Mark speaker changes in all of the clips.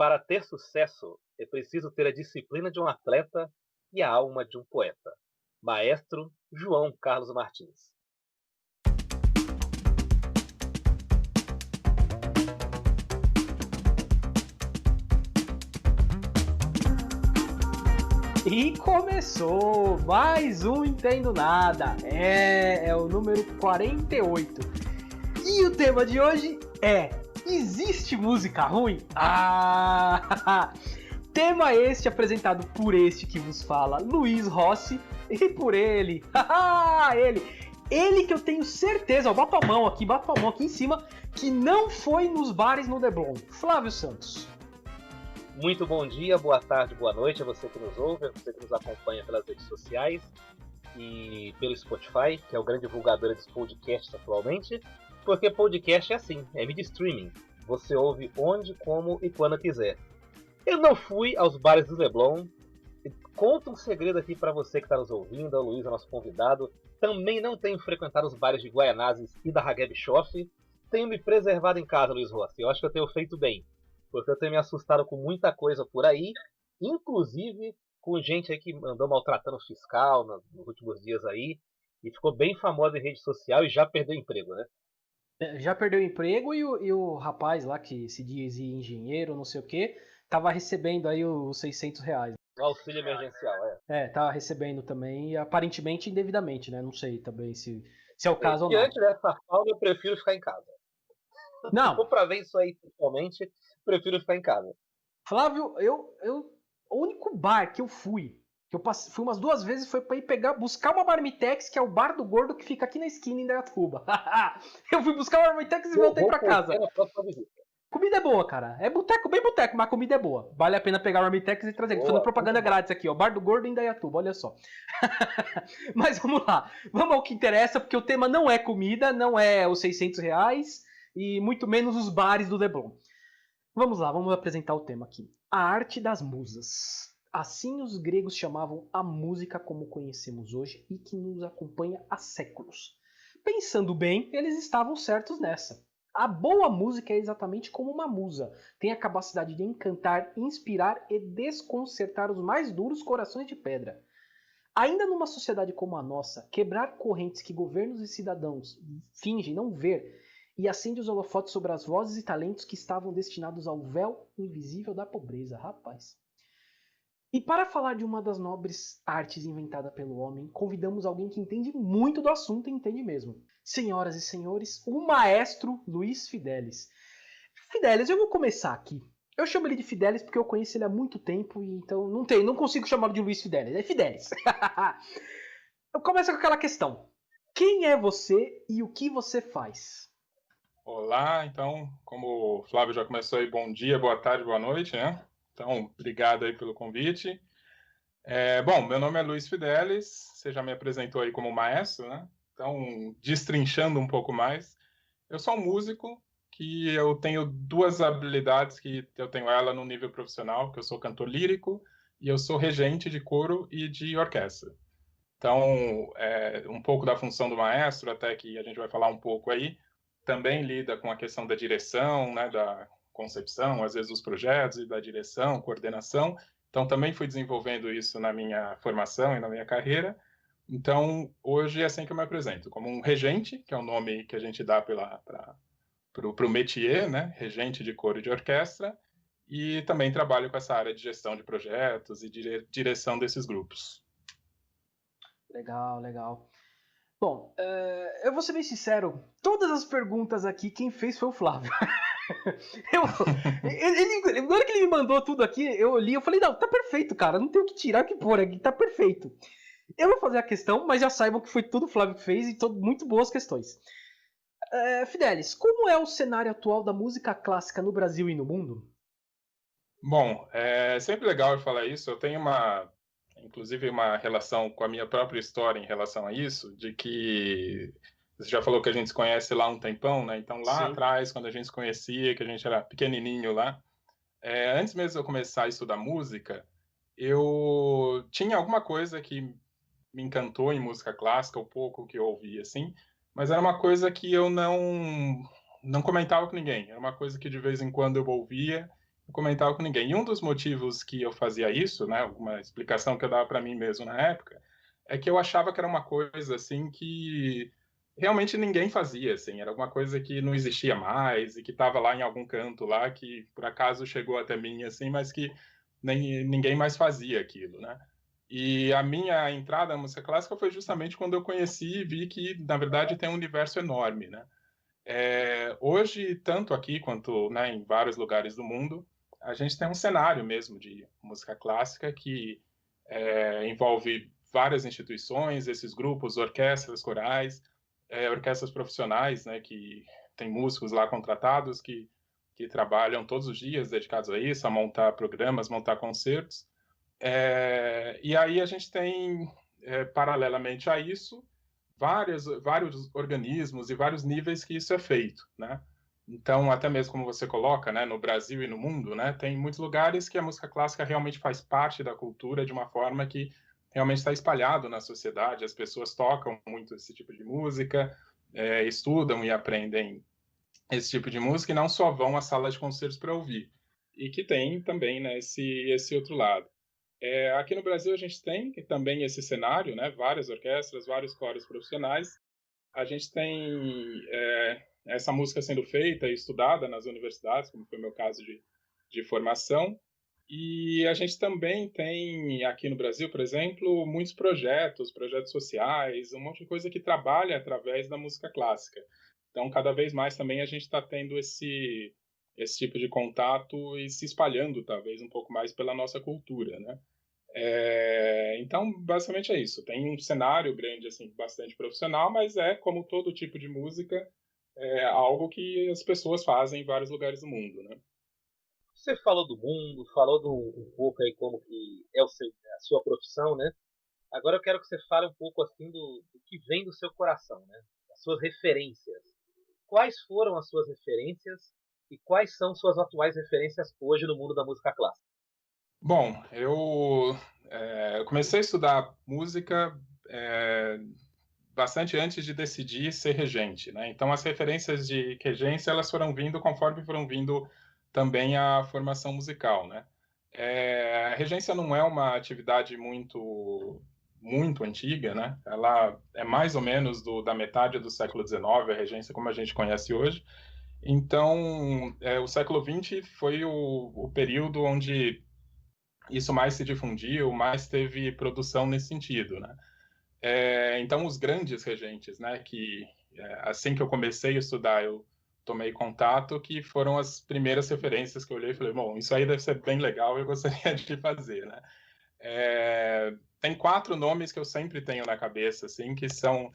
Speaker 1: Para ter sucesso, é preciso ter a disciplina de um atleta e a alma de um poeta. Maestro João Carlos Martins.
Speaker 2: E começou mais um Entendo Nada. É o número 48. E o tema de hoje é: existe música ruim? Tema este apresentado por este que vos fala, Luiz Rossi, e por ele, ele que eu tenho certeza, ó, bato a mão aqui em cima, que não foi nos bares no Leblon, Flávio Santos.
Speaker 1: Muito bom dia, boa tarde, boa noite a você que nos ouve, a você que nos acompanha pelas redes sociais e pelo Spotify, que é o grande divulgador dos podcasts atualmente, porque podcast é assim, é mídia streaming. Você ouve onde, como e quando quiser. Eu não fui aos bares do Leblon. Conto um segredo aqui para você que está nos ouvindo, o Luiz é nosso convidado. Também não tenho frequentado os bares de Guaianazes e da Hageb Shoff. Tenho me preservado em casa, Luiz Rossi. Eu acho que eu tenho feito bem. Porque eu tenho me assustado com muita coisa por aí, inclusive com gente aí que andou maltratando o fiscal nos últimos dias aí, e ficou bem famosa em rede social e já perdeu emprego, né?
Speaker 2: Já perdeu o emprego e o rapaz lá que se dizia engenheiro, não sei o que, tava recebendo aí os R$600.
Speaker 1: O auxílio emergencial,
Speaker 2: Tava recebendo também, aparentemente indevidamente, né? Não sei também se é o caso ou não.
Speaker 1: Diante dessa falta, eu prefiro ficar em casa.
Speaker 2: Não.
Speaker 1: Se for pra ver isso aí principalmente, prefiro ficar em casa.
Speaker 2: Flávio, o único bar que eu fui fui umas 2 vezes, foi pra ir buscar uma Marmitex, que é o bar do gordo que fica aqui na esquina em Indaiatuba. Eu fui buscar uma Marmitex e voltei pra casa. Comida é boa, cara. É boteco, bem boteco, mas a comida é boa. Vale a pena pegar a Marmitex e trazer. Tô fazendo propaganda grátis aqui, ó. Bar do gordo em Indaiatuba, olha só. Mas vamos lá. Vamos ao que interessa, porque o tema não é comida, não é os R$600 e muito menos os bares do Leblon. Vamos lá, vamos apresentar o tema aqui. A arte das musas. Assim os gregos chamavam a música como conhecemos hoje e que nos acompanha há séculos. Pensando bem, eles estavam certos nessa. A boa música é exatamente como uma musa. Tem a capacidade de encantar, inspirar e desconcertar os mais duros corações de pedra. Ainda numa sociedade como a nossa, quebrar correntes que governos e cidadãos fingem não ver e acende os holofotes sobre as vozes e talentos que estavam destinados ao véu invisível da pobreza, rapaz. E para falar de uma das nobres artes inventada pelo homem, convidamos alguém que entende muito do assunto e entende mesmo. Senhoras e senhores, o maestro Luiz Fidelis. Fidelis, eu vou começar aqui. Eu chamo ele de Fidelis porque eu conheço ele há muito tempo e então não consigo chamá-lo de Luiz Fidelis, é Fidelis. Eu começo com aquela questão. Quem é você e o que você faz?
Speaker 3: Olá, então, como o Flávio já começou aí, bom dia, boa tarde, boa noite, né? Então, obrigado aí pelo convite. Bom, meu nome é Luiz Fidelis, você já me apresentou aí como maestro, né? Então, destrinchando um pouco mais, eu sou um músico que eu tenho 2 habilidades que eu tenho ela no nível profissional, que eu sou cantor lírico e eu sou regente de coro e de orquestra. Então, um pouco da função do maestro, até que a gente vai falar um pouco aí, também lida com a questão da direção, né, da concepção, às vezes dos projetos e da direção, coordenação. Então, também fui desenvolvendo isso na minha formação e na minha carreira. Então, hoje é assim que eu me apresento, como um regente, que é o nome que a gente dá para o métier, né, regente de coro e de orquestra, e também trabalho com essa área de gestão de projetos e direção desses grupos.
Speaker 2: Legal. Bom, eu vou ser bem sincero, todas as perguntas aqui, quem fez foi o Flávio. Na hora que ele me mandou tudo aqui, eu li, eu falei, não, tá perfeito, cara, não tem o que tirar, o que pôr aqui, tá perfeito. Eu vou fazer a questão, mas já saibam que foi tudo o Flávio que fez e muito boas questões. Fidelis, como é o cenário atual da música clássica no Brasil e no mundo?
Speaker 3: Bom, é sempre legal eu falar isso, eu tenho inclusive uma relação com a minha própria história em relação a isso, de que você já falou que a gente se conhece lá há um tempão, né? Então lá
Speaker 2: Sim.
Speaker 3: atrás, quando a gente se conhecia, que a gente era pequenininho lá, antes mesmo de eu começar a estudar música, eu tinha alguma coisa que me encantou em música clássica, o pouco que eu ouvia, assim, mas era uma coisa que eu não comentava com ninguém, era uma coisa que de vez em quando eu ouvia, comentava com ninguém. E um dos motivos que eu fazia isso, né, uma explicação que eu dava para mim mesmo na época, é que eu achava que era uma coisa assim que realmente ninguém fazia, assim, era alguma coisa que não existia mais e que estava lá em algum canto lá que por acaso chegou até mim assim, mas que nem ninguém mais fazia aquilo, né? E a minha entrada na música clássica foi justamente quando eu conheci e vi que na verdade tem um universo enorme, né? Hoje, tanto aqui quanto, né, em vários lugares do mundo, a gente tem um cenário mesmo de música clássica que envolve várias instituições, esses grupos, orquestras, corais, orquestras profissionais, né, que tem músicos lá contratados que trabalham todos os dias dedicados a isso, a montar programas, montar concertos. E aí a gente tem, paralelamente a isso, vários organismos e vários níveis que isso é feito, né? Então, até mesmo como você coloca, né, no Brasil e no mundo, né, tem muitos lugares que a música clássica realmente faz parte da cultura de uma forma que realmente está espalhado na sociedade. As pessoas tocam muito esse tipo de música, estudam e aprendem esse tipo de música e não só vão à sala de concertos para ouvir. E que tem também, né, esse outro lado. Aqui no Brasil a gente tem também esse cenário, né? Várias orquestras, vários coros profissionais. A gente tem essa música sendo feita e estudada nas universidades, como foi o meu caso de formação. E a gente também tem aqui no Brasil, por exemplo, muitos projetos sociais, um monte de coisa que trabalha através da música clássica. Então, cada vez mais também a gente está tendo esse tipo de contato e se espalhando, talvez, um pouco mais pela nossa cultura, né? Então, basicamente é isso. Tem um cenário grande, assim, bastante profissional, mas como todo tipo de música, algo que as pessoas fazem em vários lugares do mundo, né?
Speaker 1: Você falou do mundo, falou um pouco aí como que é a sua profissão, né? Agora eu quero que você fale um pouco assim do que vem do seu coração, né? As suas referências. Quais foram as suas referências e quais são suas atuais referências hoje no mundo da música clássica?
Speaker 3: Bom, eu comecei a estudar música bastante antes de decidir ser regente, né? Então, as referências de regência, elas foram vindo conforme foram vindo também a formação musical, né? A regência não é uma atividade muito antiga, né? Ela é mais ou menos da metade do século XIX, a regência como a gente conhece hoje. Então, o século XX foi o período onde isso mais se difundiu, mais teve produção nesse sentido, né? Então, os grandes regentes, né, que assim que eu comecei a estudar, eu tomei contato, que foram as primeiras referências que eu olhei e falei, bom, isso aí deve ser bem legal, eu gostaria de fazer, né? Tem 4 nomes que eu sempre tenho na cabeça, assim, que são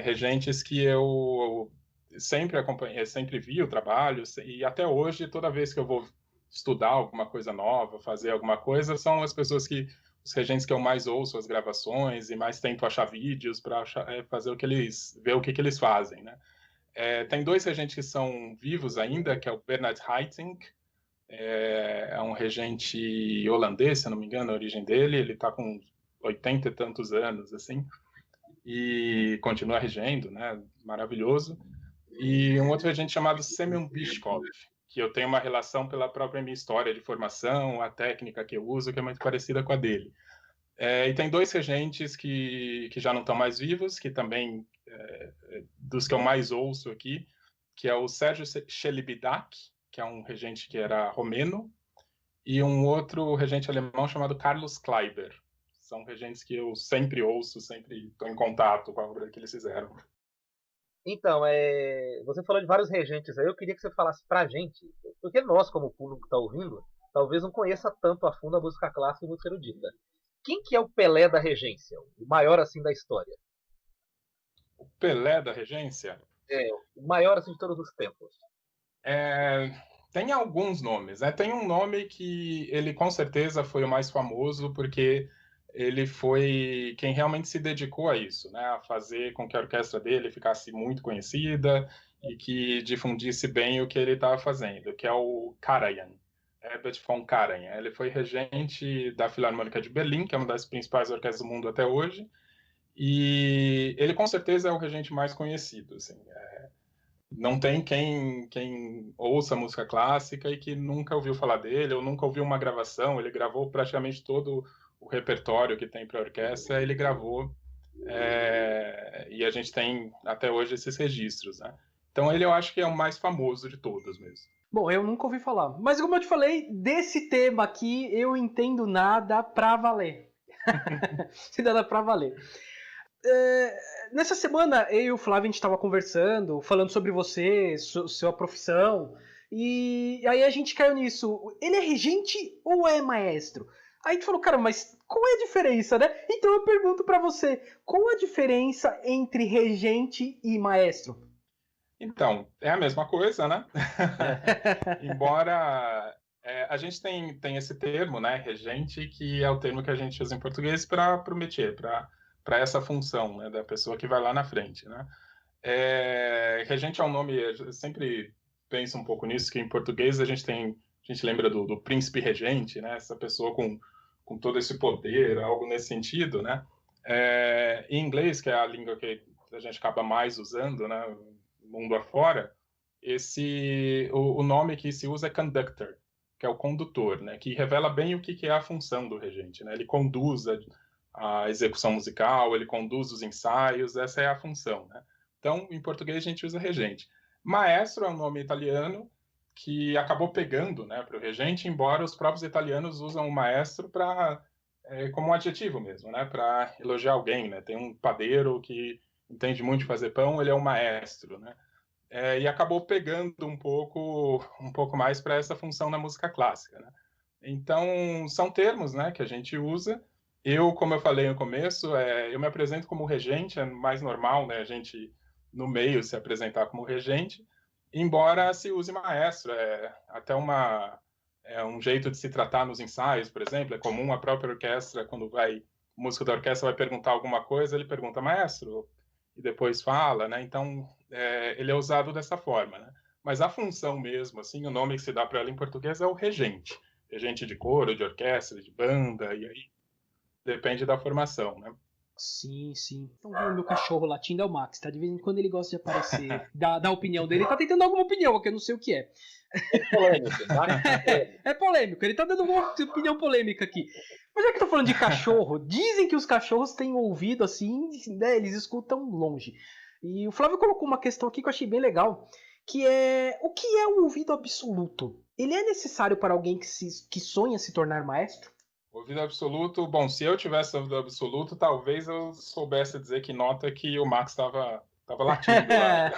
Speaker 3: regentes que eu sempre acompanhei, sempre vi o trabalho, e até hoje, toda vez que eu vou estudar alguma coisa nova, fazer alguma coisa, são as pessoas os regentes que eu mais ouço as gravações e mais tento achar vídeos para fazer ver o que eles fazem, né? Tem 2 regentes que são vivos ainda, que é o Bernard Haitink, um regente holandês, se não me engano, a origem dele, ele está com 80 e tantos anos, assim, e continua regendo, né? Maravilhoso. E um outro regente chamado Semyon Bishkov, que eu tenho uma relação pela própria minha história de formação, a técnica que eu uso, que é muito parecida com a dele. E tem 2 regentes que já não estão mais vivos, que também, dos que eu mais ouço aqui, que é o Sérgio Celibidache, que é um regente que era romeno, e um outro regente alemão chamado Carlos Kleiber. São regentes que eu sempre ouço, sempre estou em contato com a obra que eles fizeram.
Speaker 1: Então, você falou de vários regentes aí, eu queria que você falasse pra gente, porque nós, como público que está ouvindo, talvez não conheça tanto a fundo a música clássica e música erudita. Quem que é o Pelé da regência? O maior assim da história?
Speaker 3: O Pelé da regência?
Speaker 1: O maior assim de todos os tempos.
Speaker 3: Tem alguns nomes, né? Tem um nome que ele com certeza foi o mais famoso, porque ele foi quem realmente se dedicou a isso, né? A fazer com que a orquestra dele ficasse muito conhecida e que difundisse bem o que ele estava fazendo, que é o Karajan, Herbert von Karajan. Ele foi regente da Filarmônica de Berlim, que é uma das principais orquestras do mundo até hoje, e ele com certeza é o regente mais conhecido, assim. não tem quem ouça música clássica e que nunca ouviu falar dele ou nunca ouviu uma gravação. Ele gravou praticamente todo o repertório que tem para orquestra, ele gravou, e a gente tem até hoje esses registros, né? Então ele eu acho que é o mais famoso de todos mesmo.
Speaker 2: Bom, eu nunca ouvi falar. Mas como eu te falei, desse tema aqui eu entendo nada pra valer. Nada pra valer. Nessa semana, eu e o Flávio, a gente estava conversando, falando sobre você, sua profissão, e aí a gente caiu nisso. Ele é regente ou é maestro? Aí a gente falou, cara, mas qual é a diferença, né? Então eu pergunto pra você, qual a diferença entre regente e maestro?
Speaker 3: Então, é a mesma coisa, né? Embora a gente tem esse termo, né, regente, que é o termo que a gente usa em português para o métier, para essa função, né, da pessoa que vai lá na frente, né? Regente é um nome, eu sempre penso um pouco nisso, que em português a gente lembra do príncipe regente, né? Essa pessoa com todo esse poder, algo nesse sentido, né? Em inglês, que é a língua que a gente acaba mais usando, né, mundo afora, o nome que se usa é conductor, que é o condutor, né? Que revela bem o que é a função do regente, né? Ele conduz a execução musical, ele conduz os ensaios, essa é a função, né? Então, em português, a gente usa regente. Maestro é um nome italiano que acabou pegando, né, para o regente, embora os próprios italianos usam o maestro como um adjetivo mesmo, né, para elogiar alguém, né? Tem um padeiro que entende muito de fazer pão, ele é um maestro, né? E acabou pegando um pouco mais para essa função na música clássica, né? Então, são termos, né, que a gente usa. Eu, como eu falei no começo, eu me apresento como regente, é mais normal, né, a gente, no meio, se apresentar como regente, embora se use maestro, até um jeito de se tratar nos ensaios, por exemplo, é comum a própria orquestra, quando o músico da orquestra vai perguntar alguma coisa, ele pergunta maestro, e depois fala, né, então ele é usado dessa forma, né, mas a função mesmo, assim, o nome que se dá para ela em português é o regente. Regente de coro, de orquestra, de banda, e aí depende da formação, né?
Speaker 2: Sim, sim. Então, o meu cachorro latindo é o Max, tá? De vez em quando ele gosta de aparecer, dar a opinião dele. Ele tá tentando dar alguma opinião, que eu não sei o que é.
Speaker 1: É polêmico, tá?
Speaker 2: É polêmico, ele tá dando uma opinião polêmica aqui. Mas já que eu tô falando de cachorro, dizem que os cachorros têm ouvido assim, né? Eles escutam longe. E o Flávio colocou uma questão aqui que eu achei bem legal, que é o que é o ouvido absoluto? Ele é necessário para alguém que sonha se tornar maestro?
Speaker 3: Ouvido absoluto, bom, se eu tivesse ouvido absoluto, talvez eu soubesse dizer que nota que o Max estava latindo lá.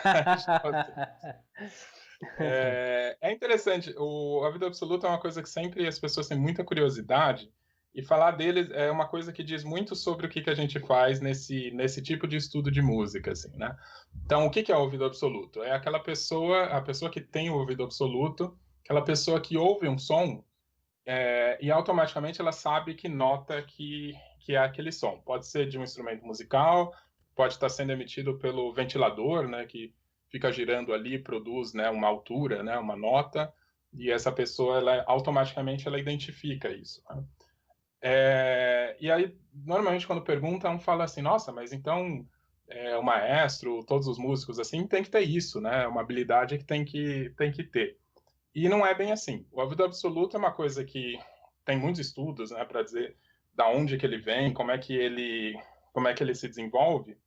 Speaker 3: É interessante, o ouvido absoluto é uma coisa que sempre as pessoas têm muita curiosidade, e falar dele é uma coisa que diz muito sobre o que a gente faz nesse tipo de estudo de música, assim, né? Então, o que é o ouvido absoluto? É a pessoa que tem o ouvido absoluto, aquela pessoa que ouve um som e automaticamente ela sabe que nota que é aquele som. Pode ser de um instrumento musical, pode estar sendo emitido pelo ventilador, né, que fica girando ali, produz, né, uma altura, né, uma nota, e essa pessoa automaticamente ela identifica isso, né? E aí, normalmente, quando perguntam, fala assim, nossa, mas então o maestro, todos os músicos, assim, tem que ter isso, né? É uma habilidade que tem que ter. E não é bem assim. O ouvido absoluto é uma coisa que tem muitos estudos, né, para dizer da onde que ele vem, como é que ele se desenvolve,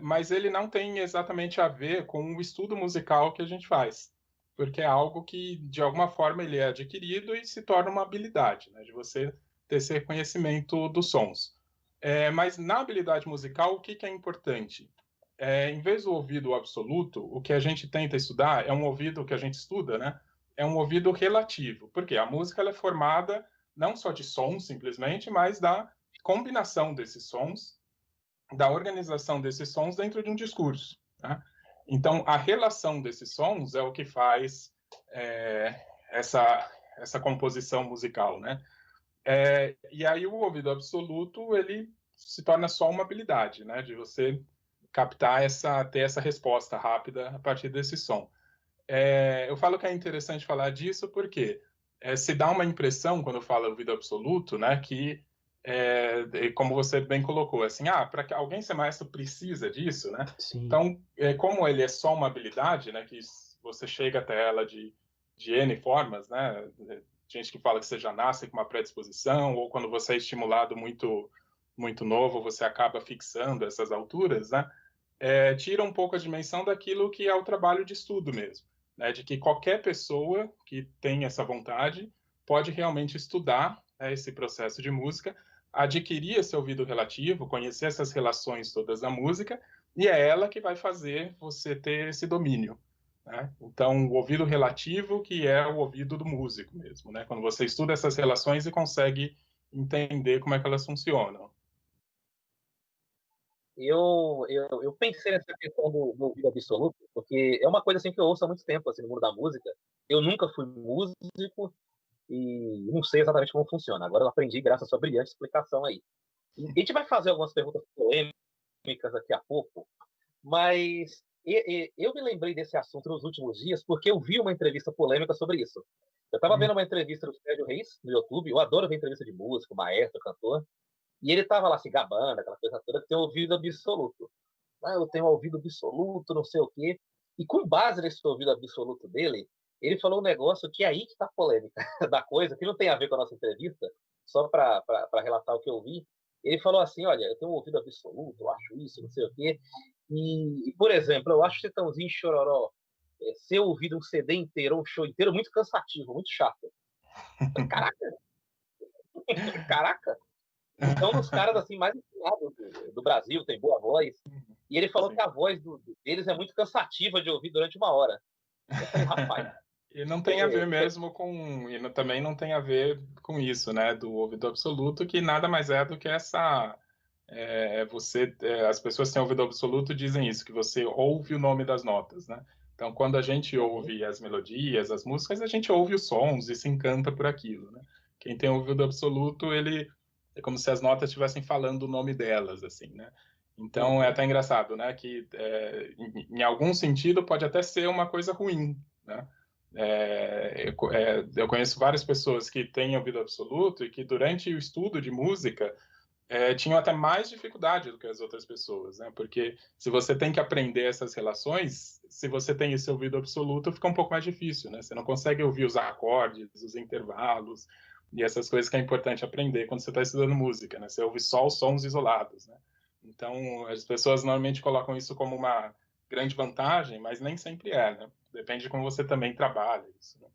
Speaker 3: mas ele não tem exatamente a ver com o estudo musical que a gente faz, porque é algo que, de alguma forma, ele é adquirido e se torna uma habilidade, né, de você ter esse reconhecimento dos sons. Mas na habilidade musical, o que é importante? Em vez do ouvido absoluto, o que a gente tenta estudar é um ouvido que a gente estuda, né? É um ouvido relativo, porque a música ela é formada não só de sons, simplesmente, mas da combinação desses sons, da organização desses sons dentro de um discurso, né? Então, a relação desses sons é o que faz essa composição musical, né? E aí o ouvido absoluto ele se torna só uma habilidade, né? De você captar ter essa resposta rápida a partir desse som. Eu falo que é interessante falar disso porque se dá uma impressão quando fala ouvido absoluto, né? Que como você bem colocou, assim, para que alguém ser maestro precisa disso, né?
Speaker 2: Sim.
Speaker 3: Então, como ele é só uma habilidade, né, que você chega até ela de N formas, né? Gente que fala que você já nasce com uma predisposição, ou quando você é estimulado muito, muito novo, você acaba fixando essas alturas, né? Tira um pouco a dimensão daquilo que é o trabalho de estudo mesmo, né? De que qualquer pessoa que tem essa vontade pode realmente estudar, né, esse processo de música, adquirir esse ouvido relativo, conhecer essas relações todas da música, e é ela que vai fazer você ter esse domínio, né? Então, o ouvido relativo, que é o ouvido do músico mesmo, né? Quando você estuda essas relações e consegue entender como é que elas funcionam.
Speaker 1: Eu pensei nessa questão do ouvido absoluto, porque é uma coisa assim que eu ouço há muito tempo assim, no mundo da música. Eu nunca fui músico e não sei exatamente como funciona. Agora eu aprendi graças à sua brilhante explicação aí. E a gente vai fazer algumas perguntas polêmicas daqui a pouco, mas eu me lembrei desse assunto nos últimos dias porque eu vi uma entrevista polêmica sobre isso. Eu estava vendo uma entrevista do Sérgio Reis no YouTube. Eu adoro ver entrevista de músico, maestro, cantor. E ele estava lá se gabando, aquela coisa toda, que tem ouvido absoluto. Eu tenho ouvido absoluto, não sei o quê. E com base nesse ouvido absoluto dele, ele falou um negócio que é aí que está a polêmica da coisa, que não tem a ver com a nossa entrevista, só para relatar o que eu vi. Ele falou assim: olha, eu tenho um ouvido absoluto, eu acho isso, não sei o quê. Por exemplo, eu acho Chitãozinho e Chororó, ser ouvido um CD inteiro, um show inteiro, muito cansativo, muito chato. Caraca, caraca. Então, dos caras assim mais ensinados do Brasil, tem boa voz. E ele falou
Speaker 3: Sim.
Speaker 1: que a voz deles é muito cansativa de ouvir durante uma hora. Eu falei, rapaz.
Speaker 3: E não tem a ver mesmo com. Também não tem a ver com isso, né? Do ouvido absoluto, que nada mais é do que essa. As pessoas que têm ouvido absoluto dizem isso, que você ouve o nome das notas, né? Então, quando a gente ouve as melodias, as músicas, a gente ouve os sons e se encanta por aquilo, né? Quem tem ouvido absoluto, ele é como se as notas estivessem falando o nome delas, assim, né? Então, é até engraçado, né? Que em algum sentido pode até ser uma coisa ruim, né? Eu conheço várias pessoas que têm ouvido absoluto e que durante o estudo de música tinham até mais dificuldade do que as outras pessoas, né? Porque se você tem que aprender essas relações, se você tem esse ouvido absoluto, fica um pouco mais difícil, né? Você não consegue ouvir os acordes, os intervalos e essas coisas que é importante aprender quando você está estudando música, né? Você ouve só os sons isolados, né? Então, as pessoas normalmente colocam isso como uma grande vantagem, mas nem sempre é, né? Depende de como você também trabalha isso, né?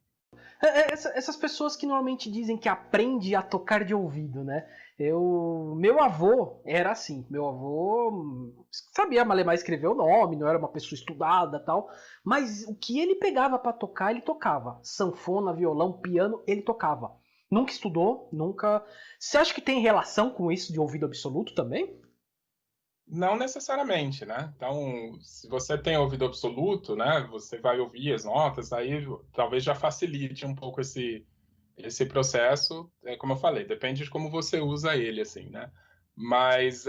Speaker 2: Essas pessoas que normalmente dizem que aprende a tocar de ouvido, né? Meu avô era assim. Meu avô sabia malemar escrever o nome, não era uma pessoa estudada tal. Mas o que ele pegava para tocar, ele tocava. Sanfona, violão, piano, ele tocava. Nunca estudou, nunca. Você acha que tem relação com isso de ouvido absoluto também?
Speaker 3: Não necessariamente, né? Então, se você tem ouvido absoluto, né, você vai ouvir as notas, aí talvez já facilite um pouco esse processo. Como eu falei, depende de como você usa ele, assim, né? Mas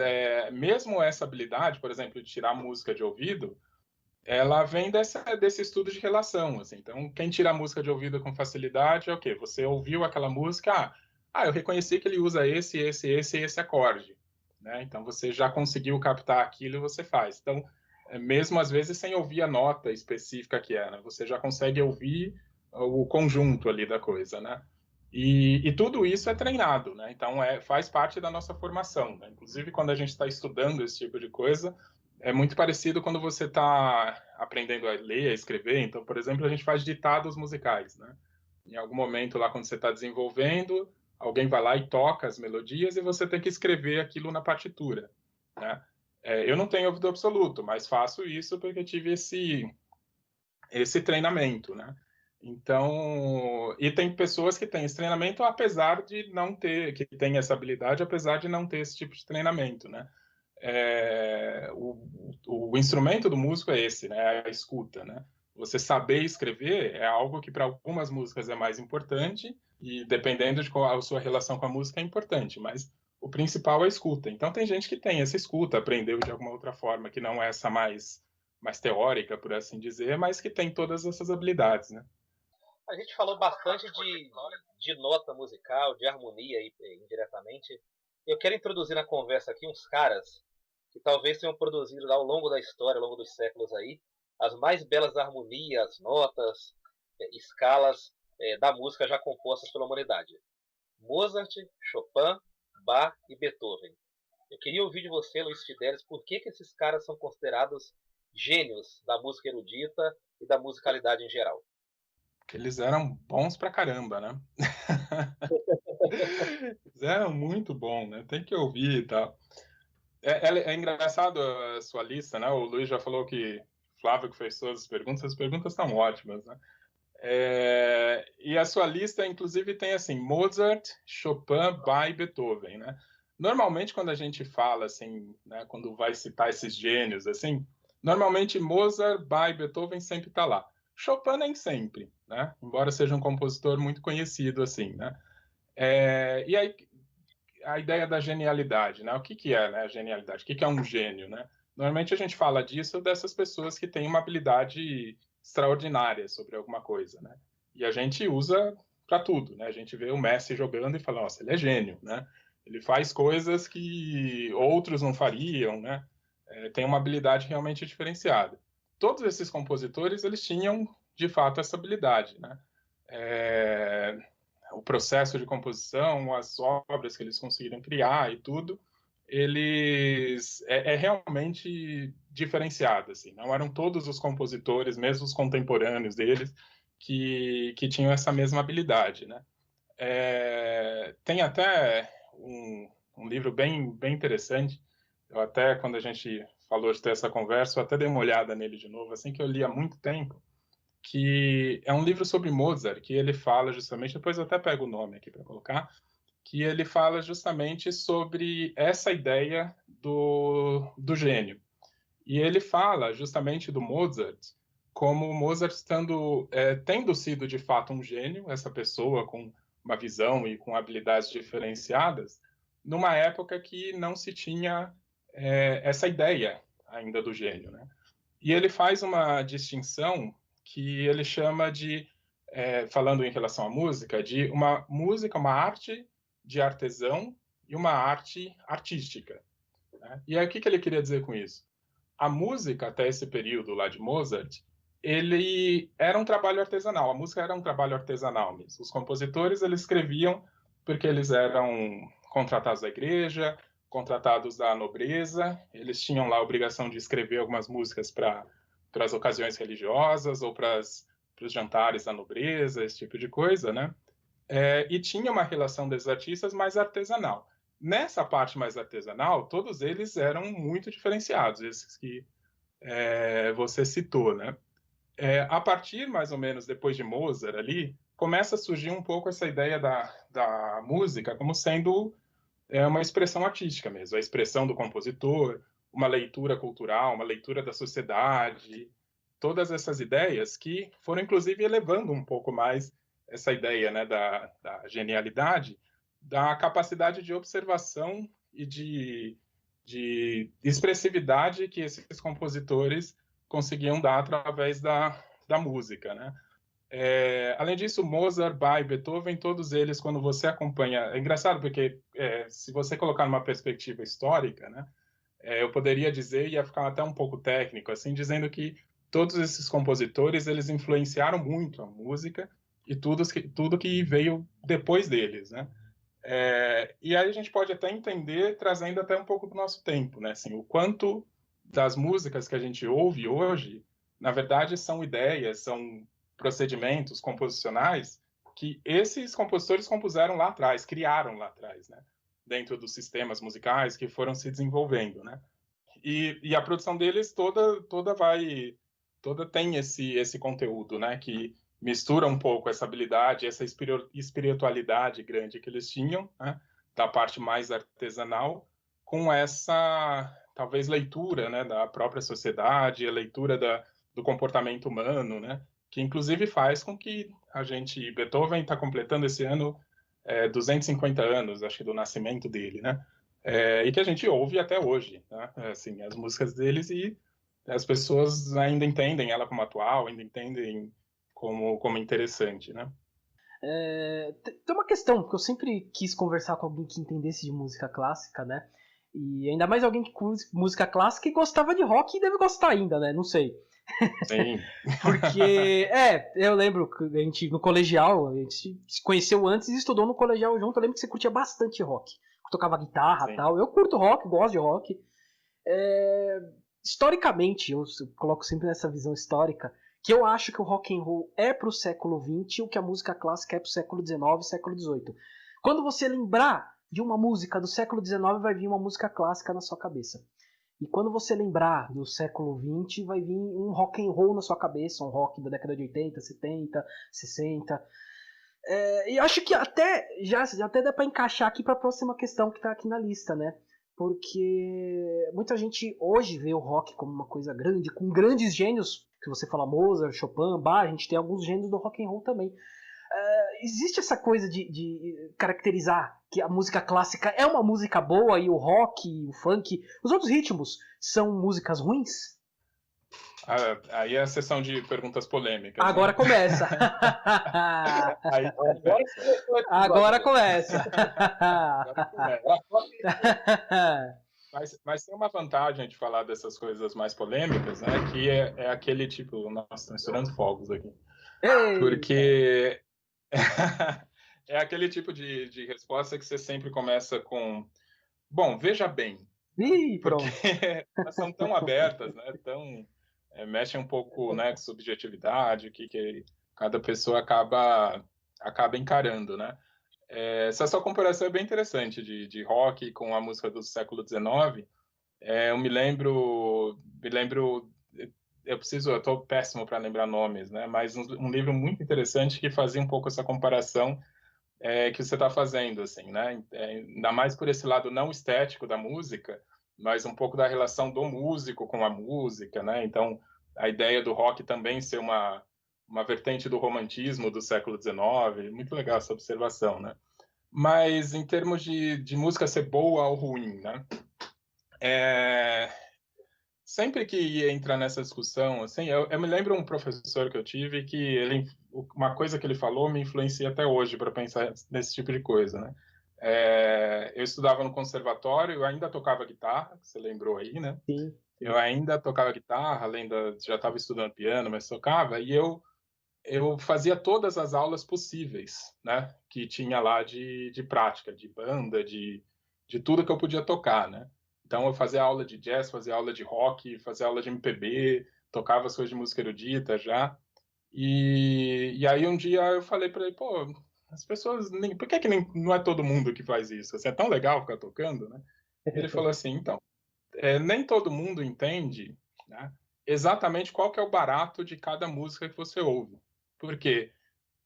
Speaker 3: mesmo essa habilidade, por exemplo, de tirar música de ouvido, ela vem desse estudo de relação, assim. Então, quem tira a música de ouvido com facilidade é o quê? Você ouviu aquela música, eu reconheci que ele usa esse acorde, né? Então, você já conseguiu captar aquilo e você faz. Então, mesmo às vezes sem ouvir a nota específica que é, né? Você já consegue ouvir o conjunto ali da coisa, né? E tudo isso é treinado, né? Então, faz parte da nossa formação, né? Inclusive, quando a gente está estudando esse tipo de coisa, é muito parecido quando você está aprendendo a ler, a escrever. Então, por exemplo, a gente faz ditados musicais, né? Em algum momento lá, quando você está desenvolvendo, alguém vai lá e toca as melodias e você tem que escrever aquilo na partitura, né? Eu não tenho ouvido absoluto, mas faço isso porque tive esse treinamento, né? Então, e tem pessoas que têm esse treinamento apesar de não ter, que têm essa habilidade apesar de não ter esse tipo de treinamento, né? O instrumento do músico é esse, né? É a escuta, né? Você saber escrever é algo que para algumas músicas é mais importante e dependendo de qual a sua relação com a música é importante, mas o principal é a escuta. Então tem gente que tem essa escuta, aprendeu de alguma outra forma que não é essa mais teórica, por assim dizer, mas que tem todas essas habilidades, né?
Speaker 1: A gente falou bastante de nota musical, de harmonia aí, indiretamente. Eu quero introduzir na conversa aqui uns caras que talvez tenham produzido ao longo da história, ao longo dos séculos aí, as mais belas harmonias, notas, escalas da música já compostas pela humanidade. Mozart, Chopin, Bach e Beethoven. Eu queria ouvir de você, Luiz Fidelis, por que esses caras são considerados gênios da música erudita e da musicalidade em geral.
Speaker 3: Eles eram bons pra caramba, né? Eles eram muito bons, né? Tem que ouvir e tal. É engraçado a sua lista, né? O Luiz já falou que Flávio que fez todas as perguntas estão ótimas, né? E a sua lista, inclusive, tem assim, Mozart, Chopin, Bach e Beethoven, né? Normalmente, quando a gente fala, assim, né, quando vai citar esses gênios, assim, normalmente Mozart, Bach e Beethoven sempre está lá. Chopin nem sempre, né? Embora seja um compositor muito conhecido, assim, né? E aí, a ideia da genialidade, né? O que é, né, a genialidade? O que é um gênio, né? Normalmente a gente fala disso dessas pessoas que têm uma habilidade extraordinária sobre alguma coisa, né? E a gente usa para tudo, né? A gente vê o Messi jogando e fala, nossa, ele é gênio, né? Ele faz coisas que outros não fariam, né? Tem uma habilidade realmente diferenciada. Todos esses compositores, eles tinham, de fato, essa habilidade, né? O processo de composição, as obras que eles conseguiram criar e tudo, eles realmente diferenciado, assim. Não eram todos os compositores, mesmo os contemporâneos deles, que tinham essa mesma habilidade, né? Tem até um livro bem interessante. Eu até, quando a gente falou de ter essa conversa, eu até dei uma olhada nele de novo, assim, que eu li há muito tempo, que é um livro sobre Mozart, que ele fala justamente, depois eu até pego o nome aqui para colocar, que ele fala justamente sobre essa ideia do gênio. E ele fala justamente do Mozart como Mozart tendo sido de fato um gênio, essa pessoa com uma visão e com habilidades diferenciadas, numa época que não se tinha essa ideia ainda do gênio, né? E ele faz uma distinção que ele chama de, falando em relação à música, de uma música, uma arte de artesão e uma arte artística, né? E aí o que ele queria dizer com isso? A música, até esse período lá de Mozart, ele era um trabalho artesanal, a música era um trabalho artesanal mesmo. Os compositores, eles escreviam porque eles eram contratados da igreja, contratados da nobreza, eles tinham lá a obrigação de escrever algumas músicas para as ocasiões religiosas ou para os jantares da nobreza, esse tipo de coisa, né? E tinha uma relação desses artistas mais artesanal. Nessa parte mais artesanal, todos eles eram muito diferenciados, esses que você citou, né? A partir, mais ou menos, depois de Mozart ali, começa a surgir um pouco essa ideia da música como sendo uma expressão artística mesmo, a expressão do compositor, uma leitura cultural, uma leitura da sociedade, todas essas ideias que foram, inclusive, elevando um pouco mais essa ideia, né, da genialidade, da capacidade de observação e de expressividade que esses compositores conseguiam dar através da música, né? Além disso, Mozart, Bach e Beethoven, todos eles, quando você acompanha... É engraçado porque, se você colocar numa perspectiva histórica, né, eu poderia dizer, ia ficar até um pouco técnico, assim, dizendo que todos esses compositores, eles influenciaram muito a música e tudo que veio depois deles, né? E aí a gente pode até entender, trazendo até um pouco do nosso tempo, né? Assim, o quanto das músicas que a gente ouve hoje, na verdade, são ideias, são procedimentos composicionais que esses compositores compuseram lá atrás, criaram lá atrás, né? Dentro dos sistemas musicais que foram se desenvolvendo, né? E a produção deles toda tem esse conteúdo, né? Que mistura um pouco essa habilidade, essa espiritualidade grande que eles tinham, né? Da parte mais artesanal, com essa talvez leitura, né? Da própria sociedade, a leitura do comportamento humano, né? Que inclusive faz com que Beethoven está completando esse ano 250 anos, acho que do nascimento dele, né? E que a gente ouve até hoje, né? Assim, as músicas deles, e as pessoas ainda entendem ela como atual, ainda entendem como interessante, né?
Speaker 2: Tem uma questão que eu sempre quis conversar com alguém que entendesse de música clássica, né? E ainda mais alguém que curte música clássica e gostava de rock e deve gostar ainda, né? Não sei.
Speaker 3: Sim.
Speaker 2: Porque, eu lembro que a gente no colegial, a gente se conheceu antes e estudou no colegial junto. Eu lembro que você curtia bastante rock. Tocava guitarra e
Speaker 3: Sim.
Speaker 2: tal. Eu curto rock, gosto de rock. Historicamente, eu coloco sempre nessa visão histórica, que eu acho que o rock and roll é pro século XX o que a música clássica é pro século XIX e século XVIII. Quando você lembrar de uma música do século XIX, vai vir uma música clássica na sua cabeça. E quando você lembrar do século XX, vai vir um rock and roll na sua cabeça, um rock da década de 80, 70, 60. E acho que já até dá para encaixar aqui para a próxima questão que está aqui na lista, né? Porque muita gente hoje vê o rock como uma coisa grande, com grandes gênios, que você fala Mozart, Chopin, Bach, a gente tem alguns gênios do rock and roll também. Existe essa coisa de caracterizar que a música clássica é uma música boa e o rock, o funk, os outros ritmos são músicas ruins?
Speaker 3: Aí é a sessão de perguntas polêmicas.
Speaker 2: Agora
Speaker 3: né?
Speaker 2: começa.
Speaker 3: Aí
Speaker 2: Agora começa.
Speaker 3: Agora começa. Mas tem uma vantagem de falar dessas coisas mais polêmicas, né? Que é aquele tipo... Nossa, estão estourando fogos aqui.
Speaker 2: Ei.
Speaker 3: Porque é aquele tipo de resposta que você sempre começa com... Bom, veja bem.
Speaker 2: Ih,
Speaker 3: Porque
Speaker 2: pronto.
Speaker 3: elas são tão abertas, né? Mexem um pouco, né, com subjetividade, que cada pessoa acaba encarando, né? Essa sua comparação é bem interessante de rock com a música do século XIX. Eu me lembro, eu estou péssimo para lembrar nomes, né? Mas um livro muito interessante que fazia um pouco essa comparação que você está fazendo, assim, né? Ainda mais por esse lado não estético da música, mas um pouco da relação do músico com a música, né? Então, a ideia do rock também ser uma vertente do romantismo do século XIX, muito legal essa observação, né? Mas em termos de música ser boa ou ruim, né? Sempre que entra nessa discussão, assim, eu me lembro um professor que eu tive que uma coisa que ele falou me influencia até hoje para pensar nesse tipo de coisa, né? Eu estudava no conservatório, eu ainda tocava guitarra, que você lembrou aí, né?
Speaker 2: Sim.
Speaker 3: Eu ainda tocava guitarra, já estava estudando piano, mas tocava, e eu fazia todas as aulas possíveis, né? Que tinha lá de prática, de banda, de tudo que eu podia tocar, né? Então eu fazia aula de jazz, fazia aula de rock, fazia aula de MPB, tocava as coisas de música erudita já. E aí um dia eu falei para ele, pô, as pessoas, por que não é todo mundo que faz isso? Assim, é tão legal ficar tocando, né? Ele falou assim, então, nem todo mundo entende, né, exatamente qual que é o barato de cada música que você ouve. Porque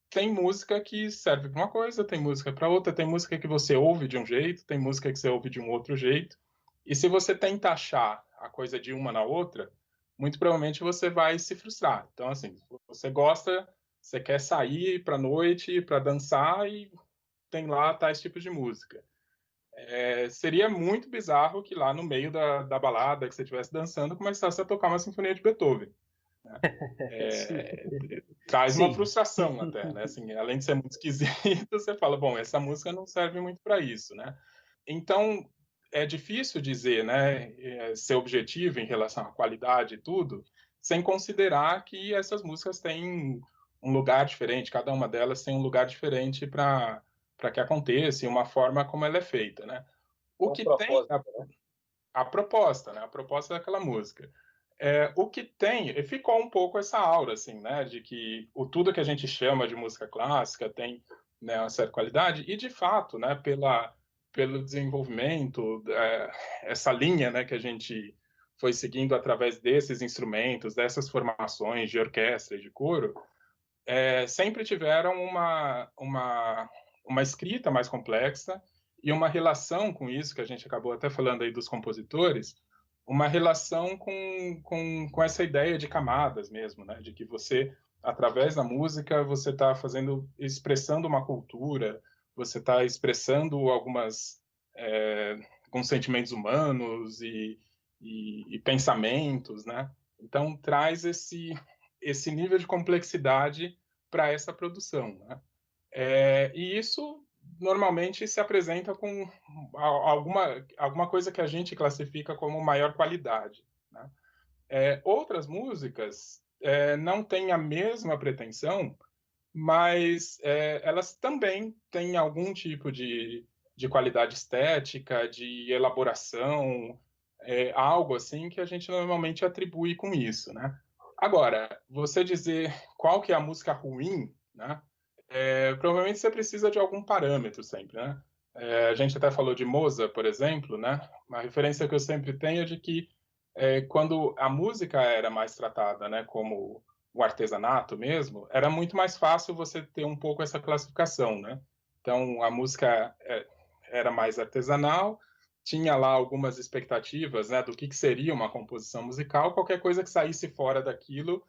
Speaker 3: tem música que serve para uma coisa, tem música para outra, tem música que você ouve de um jeito, tem música que você ouve de um outro jeito. E se você tenta achar a coisa de uma na outra, muito provavelmente você vai se frustrar. Então, assim, você gosta, você quer sair para noite, para dançar e tem lá tais tipos de música. Seria muito bizarro que lá no meio da balada que você estivesse dançando começasse a tocar uma sinfonia de Beethoven. Né? Traz uma
Speaker 2: Sim.
Speaker 3: frustração até, né? Assim, além de ser muito esquisito, você fala, bom, essa música não serve muito para isso, né? Então, é difícil dizer, né, ser objetivo em relação à qualidade e tudo, sem considerar que essas músicas têm um lugar diferente, cada uma delas tem um lugar diferente para que aconteça e uma forma como ela é feita, né? O que tem a proposta, né? A proposta daquela música. O que tem, ficou um pouco essa aura, assim, né, de que tudo que a gente chama de música clássica tem, né, uma certa qualidade, e de fato, né, pelo desenvolvimento, essa linha, né, que a gente foi seguindo através desses instrumentos, dessas formações de orquestra e de coro, sempre tiveram uma escrita mais complexa e uma relação com isso, que a gente acabou até falando aí dos compositores, uma relação com essa ideia de camadas mesmo, né? De que você, através da música, você está expressando uma cultura, você está expressando alguns sentimentos humanos e pensamentos, né? Então, traz esse nível de complexidade para essa produção, né? E isso normalmente se apresenta com alguma coisa que a gente classifica como maior qualidade, né? Outras músicas não têm a mesma pretensão, mas elas também têm algum tipo de qualidade estética, de elaboração, algo assim que a gente normalmente atribui com isso, né? Agora, você dizer qual que é a música ruim, né? Provavelmente você precisa de algum parâmetro sempre, né? A gente até falou de Mozart, por exemplo, né? Uma referência que eu sempre tenho é de que quando a música era mais tratada, né, como o artesanato mesmo, era muito mais fácil você ter um pouco essa classificação, né? Então, a música era mais artesanal, tinha lá algumas expectativas, né, do que seria uma composição musical, qualquer coisa que saísse fora daquilo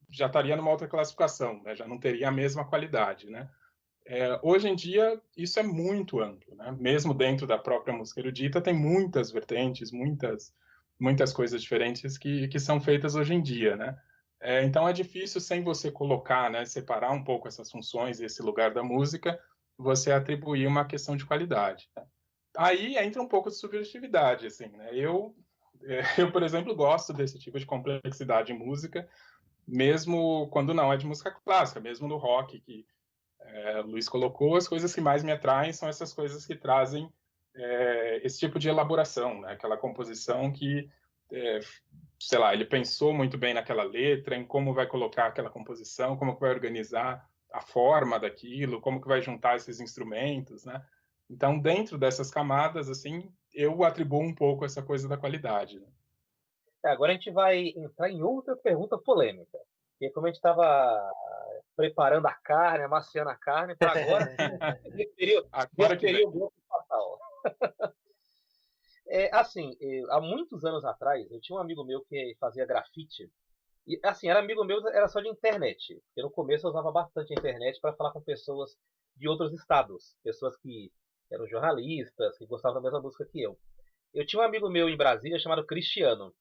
Speaker 3: já estaria numa outra classificação, né? Já não teria a mesma qualidade, né? Hoje em dia, isso é muito amplo, né? Mesmo dentro da própria música erudita, tem muitas vertentes, muitas coisas diferentes que são feitas hoje em dia, né? Então, é difícil, sem você colocar, né, separar um pouco essas funções e esse lugar da música, você atribuir uma questão de qualidade, né? Aí entra um pouco de subjetividade, assim, né? Eu, por exemplo, gosto desse tipo de complexidade em música, mesmo quando não é de música clássica, mesmo no rock, que o Luiz colocou, as coisas que mais me atraem são essas coisas que trazem esse tipo de elaboração, né? Aquela composição que, é, sei lá, ele pensou muito bem naquela letra, em como vai colocar aquela composição, como que vai organizar a forma daquilo, como que vai juntar esses instrumentos, né? Então, dentro dessas camadas, assim, eu atribuo um pouco essa coisa da qualidade, né?
Speaker 1: Agora a gente vai entrar em outra pergunta polêmica. Porque como a gente estava preparando a carne, amaciando a carne, para agora
Speaker 3: Agora que vem.
Speaker 1: desferir o golpe fatal. Assim, há muitos anos atrás, eu tinha um amigo meu que fazia grafite. E, assim, era amigo meu, era só de internet. Porque no começo eu usava bastante a internet para falar com pessoas de outros estados. Pessoas que eram jornalistas, que gostavam da mesma música que eu. Eu tinha um amigo meu em Brasília chamado Cristiano.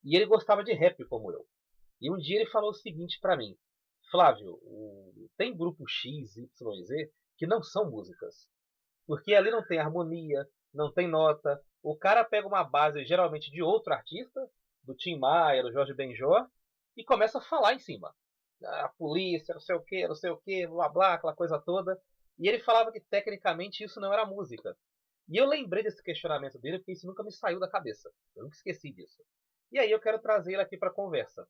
Speaker 1: E ele gostava de rap como eu. E um dia ele falou o seguinte pra mim: Flávio, tem grupo X, Y, Z que não são músicas. Porque ali não tem harmonia, não tem nota. O cara pega uma base geralmente de outro artista, do Tim Maia, do Jorge Benjor, e começa a falar em cima. A polícia, não sei o que, blá blá, aquela coisa toda. E ele falava que tecnicamente isso não era música. E eu lembrei desse questionamento dele porque isso nunca me saiu da cabeça. Eu nunca esqueci disso. E aí eu quero trazer ele aqui para conversa.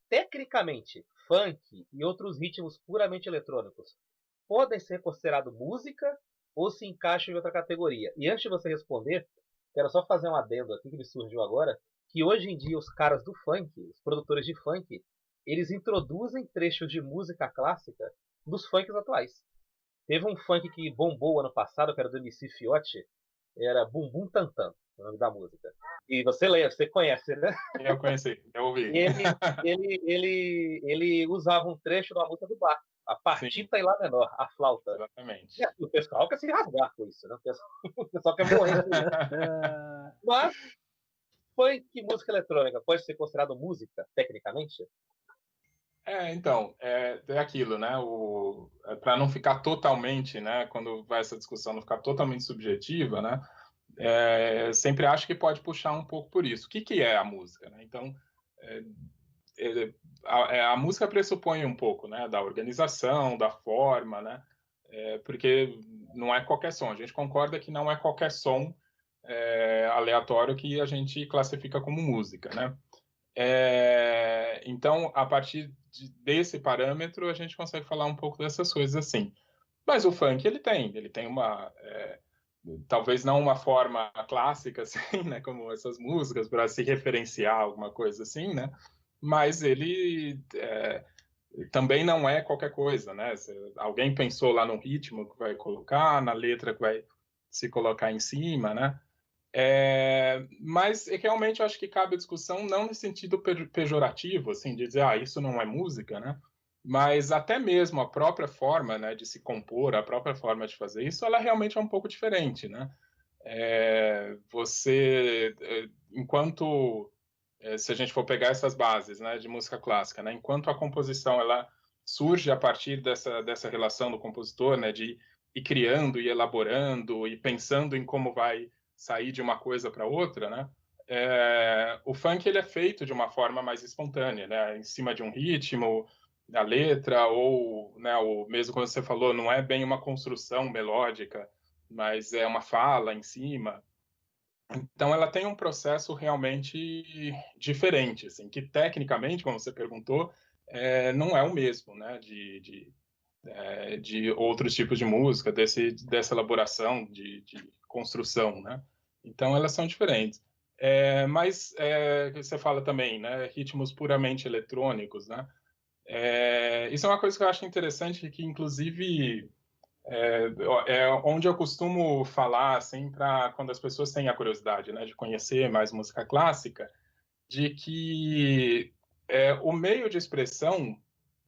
Speaker 1: Tecnicamente, funk e outros ritmos puramente eletrônicos podem ser considerados música ou se encaixam em outra categoria? E antes de você responder, quero só fazer um adendo aqui que me surgiu agora, que hoje em dia os caras do funk, os produtores de funk, eles introduzem trechos de música clássica dos funks atuais. Teve um funk que bombou ano passado, que era do MC Fiote, era Bum Bum Tantan, o nome da música. E você lembra, você conhece, né?
Speaker 3: Eu conheci, eu ouvi.
Speaker 1: Ele usava um trecho da música do Bach, a partita em Lá menor, a flauta.
Speaker 3: Exatamente.
Speaker 1: E o pessoal quer se rasgar com isso, né? O pessoal quer morrer com isso. Mas funk e música eletrônica pode ser considerado música, tecnicamente?
Speaker 3: Então, é aquilo, né? Para não ficar totalmente, né? Quando vai essa discussão não ficar totalmente subjetiva, né? Sempre acho que pode puxar um pouco por isso. O que é a música, né? Então, a música pressupõe um pouco, né? Da organização, da forma, né? Porque não é qualquer som. A gente concorda que não é qualquer som aleatório que a gente classifica como música, né? Então, a partir desse parâmetro, a gente consegue falar um pouco dessas coisas assim. Mas o funk, ele tem uma... talvez não uma forma clássica, assim, né? Como essas músicas, para se referenciar alguma coisa assim, né? Mas ele também não é qualquer coisa, né? Alguém pensou lá no ritmo que vai colocar, na letra que vai se colocar em cima, né? Mas realmente eu acho que cabe a discussão não no sentido pejorativo, assim, de dizer, isso não é música, né? Mas até mesmo a própria forma, né, de se compor, a própria forma de fazer isso, ela realmente é um pouco diferente, né? Se a gente for pegar essas bases, né, de música clássica, né, enquanto a composição ela surge a partir dessa relação do compositor, né, de ir criando e elaborando e pensando em como vai sair de uma coisa para outra, né? O funk ele é feito de uma forma mais espontânea, né, em cima de um ritmo, da letra, ou, né, o mesmo quando você falou, não é bem uma construção melódica, mas é uma fala em cima. Então, ela tem um processo realmente diferente, assim, que tecnicamente, como você perguntou, não é o mesmo, né, de outros tipos de música, dessa elaboração, de construção, né? Então, elas são diferentes. Mas você fala também, né, ritmos puramente eletrônicos, né? Isso é uma coisa que eu acho interessante, que inclusive onde eu costumo falar, assim, para quando as pessoas têm a curiosidade, né, de conhecer mais música clássica, de que o meio de expressão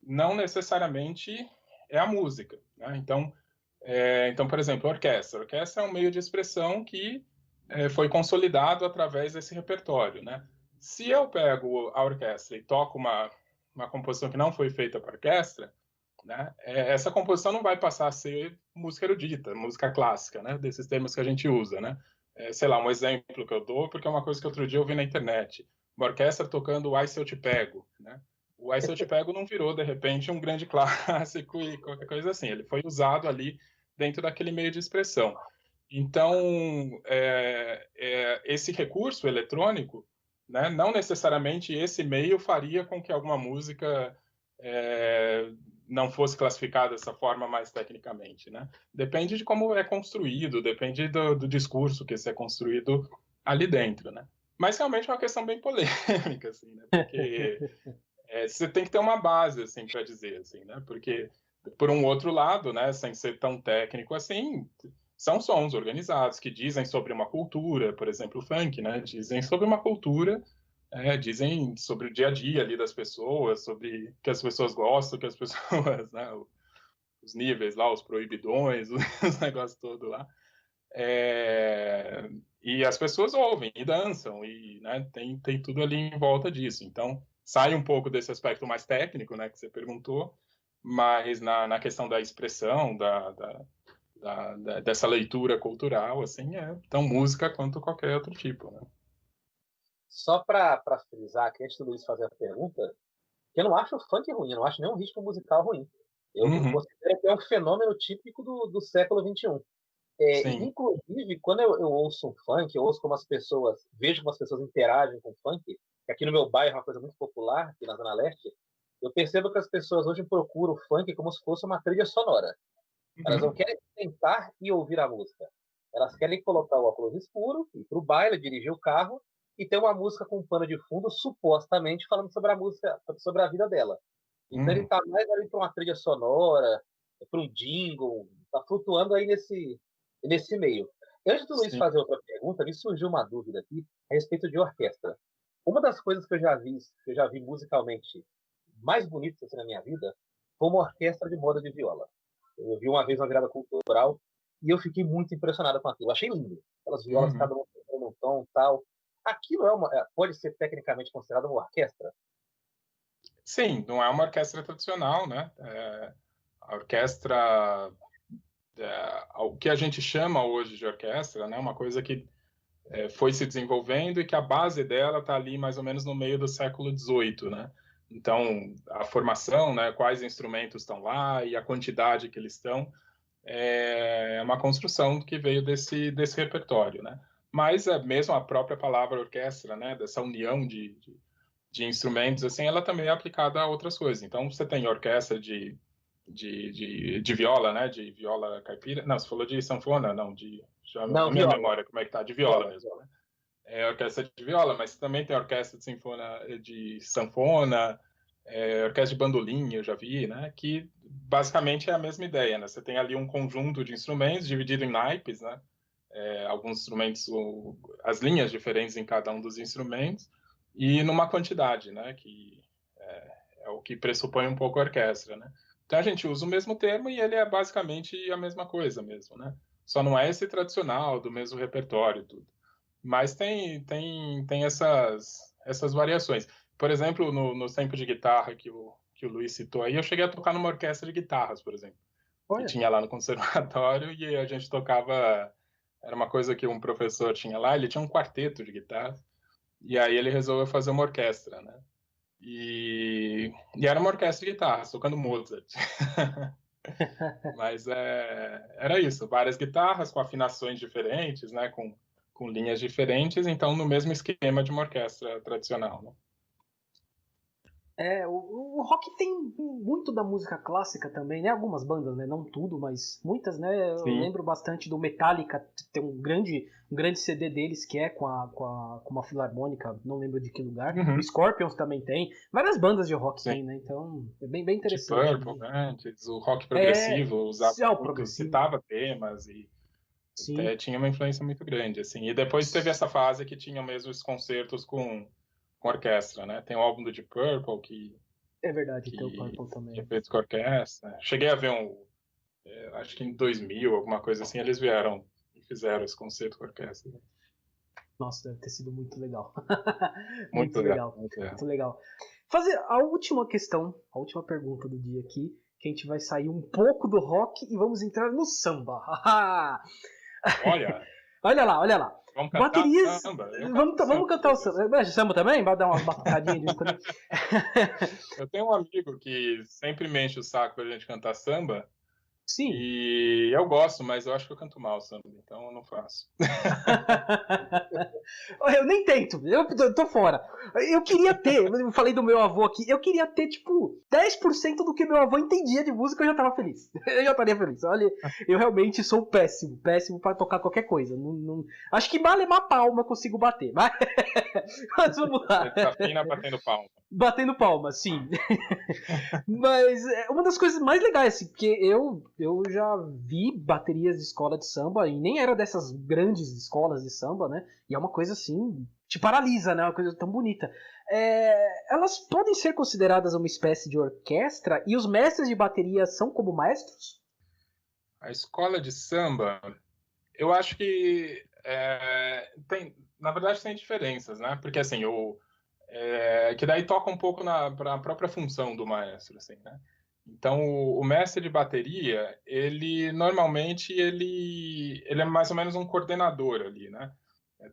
Speaker 3: não necessariamente é a música, né? Então, por exemplo, a orquestra. A orquestra é um meio de expressão que foi consolidado através desse repertório, né? Se eu pego a orquestra e toco uma composição que não foi feita para orquestra, né? Essa composição não vai passar a ser música erudita, música clássica, né? Desses termos que a gente usa, né? Sei lá, um exemplo que eu dou, porque é uma coisa que outro dia eu vi na internet. Uma orquestra tocando o Ai Se Eu Te Pego, né? O Ai Se Eu Te Pego não virou, de repente, um grande clássico e qualquer coisa assim. Ele foi usado ali dentro daquele meio de expressão. Então, esse recurso eletrônico, né, não necessariamente esse meio faria com que alguma música não fosse classificada dessa forma mais tecnicamente, né? Depende de como é construído, depende do discurso que se é construído ali dentro, né? Mas realmente é uma questão bem polêmica, assim, né? Porque você tem que ter uma base, assim, para dizer, assim, né? Porque, por um outro lado, né, sem ser tão técnico assim, são sons organizados que dizem sobre uma cultura, por exemplo, o funk, né? Dizem sobre uma cultura, dizem sobre o dia a dia ali das pessoas, sobre o que as pessoas gostam, o que as pessoas, né? Os níveis lá, os proibidões, os negócios todos lá. E as pessoas ouvem e dançam, e né, tem tudo ali em volta disso. Então, sai um pouco desse aspecto mais técnico, né, que você perguntou, mas na questão da expressão, dessa leitura cultural, assim, tão música quanto qualquer outro tipo, né?
Speaker 1: Só para frisar aqui, antes do Luiz fazer a pergunta, eu não acho o funk ruim, eu não acho nenhum ritmo musical ruim. Eu
Speaker 3: Uhum,
Speaker 1: considero que é um fenômeno típico do século XXI.
Speaker 3: sim.
Speaker 1: Inclusive, quando eu ouço um funk, eu ouço como as pessoas, vejo como as pessoas interagem com o funk, que aqui no meu bairro é uma coisa muito popular, aqui na Zona Leste, eu percebo que as pessoas hoje procuram o funk como se fosse uma trilha sonora. Elas não
Speaker 3: Uhum,
Speaker 1: querem sentar e ouvir a música. Elas querem colocar o óculos escuro, ir para o baile, dirigir o carro e ter uma música com um pano de fundo, supostamente falando sobre a música, sobre a vida dela. Então ele
Speaker 3: uhum,
Speaker 1: está mais ali para uma trilha sonora, para um jingle, está flutuando aí nesse meio. Antes do Luiz
Speaker 3: sim.
Speaker 1: fazer outra pergunta, me surgiu uma dúvida aqui a respeito de orquestra. Uma das coisas que eu já vi musicalmente mais bonitas assim, na minha vida foi uma orquestra de moda de viola. Eu vi uma vez uma virada cultural e eu fiquei muito impressionado com aquilo. Eu achei lindo. Aquelas violas,
Speaker 3: Uhum.
Speaker 1: cada uma num tom tal. Aquilo pode ser tecnicamente considerado uma orquestra?
Speaker 3: Sim, não é uma orquestra tradicional, né? A orquestra, o que a gente chama hoje de orquestra, né? Uma coisa que foi se desenvolvendo e que a base dela está ali mais ou menos no meio do século XVIII, né? Então, a formação, né? Quais instrumentos estão lá e a quantidade que eles estão, é uma construção que veio desse repertório, né? Mas mesmo a própria palavra orquestra, né? Dessa união de instrumentos, assim, ela também é aplicada a outras coisas. Então, você tem orquestra de viola, né? De viola caipira. Não, você falou de sanfona? Não, já
Speaker 1: Não,
Speaker 3: a minha
Speaker 1: viola.
Speaker 3: memória, como é que tá? De viola
Speaker 1: Viola,
Speaker 3: mesmo,
Speaker 1: viola.
Speaker 3: né? Orquestra de viola, mas também tem orquestra de sanfona, orquestra de bandolim, eu já vi, né? Que basicamente é a mesma ideia, né? Você tem ali um conjunto de instrumentos dividido em naipes, né? Alguns instrumentos, as linhas diferentes em cada um dos instrumentos, e numa quantidade, né? Que é o que pressupõe um pouco a orquestra, né? Então a gente usa o mesmo termo e ele é basicamente a mesma coisa mesmo, né? Só não é esse tradicional do mesmo repertório, tudo. Mas tem essas variações. Por exemplo, nos tempos de guitarra o Luiz citou aí, eu cheguei a tocar numa orquestra de guitarras, por exemplo, que
Speaker 2: Olha,
Speaker 3: tinha lá no conservatório, e a gente tocava, era uma coisa que um professor tinha lá, ele tinha um quarteto de guitarras, e aí ele resolveu fazer uma orquestra, né? E era uma orquestra de guitarras, tocando Mozart. Mas era isso, várias guitarras com afinações diferentes, né? Com linhas diferentes, então no mesmo esquema de uma orquestra tradicional, né?
Speaker 2: o rock tem muito da música clássica também, né? Algumas bandas, né? Não tudo, mas muitas, né? Eu
Speaker 3: Sim.
Speaker 2: lembro bastante do Metallica, tem um grande CD deles que é com uma filarmônica, não lembro de que lugar.
Speaker 3: Uhum.
Speaker 2: O Scorpions também tem. Várias bandas de rock
Speaker 3: Sim.
Speaker 2: tem, né? Então é bem
Speaker 3: Deep
Speaker 2: interessante.
Speaker 3: Purple, antes, o rock progressivo usava
Speaker 2: o
Speaker 3: muito,
Speaker 2: progressivo.
Speaker 3: citava temas e
Speaker 2: Sim.
Speaker 3: tinha uma influência muito grande, assim. E depois teve essa fase que tinha mesmo os concertos com orquestra, né? Tem o álbum do Deep Purple
Speaker 2: É verdade, tem o
Speaker 3: que
Speaker 2: Purple também.
Speaker 3: é feito com orquestra. Cheguei a ver acho que em 2000, alguma coisa assim, eles vieram e fizeram esse concerto com orquestra.
Speaker 2: Nossa, deve ter sido muito legal.
Speaker 3: Muito
Speaker 2: Muito
Speaker 3: legal,
Speaker 2: legal.
Speaker 3: muito legal.
Speaker 2: Muito legal. Fazer a última questão, a última pergunta do dia aqui, que a gente vai sair um pouco do rock e vamos entrar no samba.
Speaker 3: Olha,
Speaker 2: Olha lá.
Speaker 3: vamos cantar
Speaker 2: Baterias.
Speaker 3: samba? Eu canto
Speaker 2: Vamos
Speaker 3: samba,
Speaker 2: cantar o
Speaker 3: às vezes.
Speaker 2: samba. Samba também? Vai dar umas batucadinhas de vez em quando.
Speaker 3: Eu tenho um amigo que sempre me enche o saco pra gente cantar samba,
Speaker 2: Sim.
Speaker 3: e eu gosto, mas eu acho que eu canto mal samba, então eu não faço.
Speaker 2: Eu nem tento, eu tô fora. Eu queria ter, eu falei do meu avô aqui, eu queria ter, tipo, 10% do que meu avô entendia de música, eu já tava feliz. Eu já estaria feliz. Olha, eu realmente sou péssimo pra tocar qualquer coisa. Acho que Malemar Palma eu consigo bater, mas vamos lá.
Speaker 3: Você desafina batendo palma.
Speaker 2: Batendo palma, sim. Mas é uma das coisas mais legais, assim, porque eu já vi baterias de escola de samba, e nem era dessas grandes escolas de samba, né? E é uma coisa assim, te paralisa, né? Uma coisa tão bonita. Elas podem ser consideradas uma espécie de orquestra, e os mestres de bateria são como maestros?
Speaker 3: A escola de samba, eu acho que na verdade tem diferenças, né? Porque assim, que daí toca um pouco para própria função do maestro, assim, né? Então, o mestre de bateria, ele normalmente ele é mais ou menos um coordenador ali, né?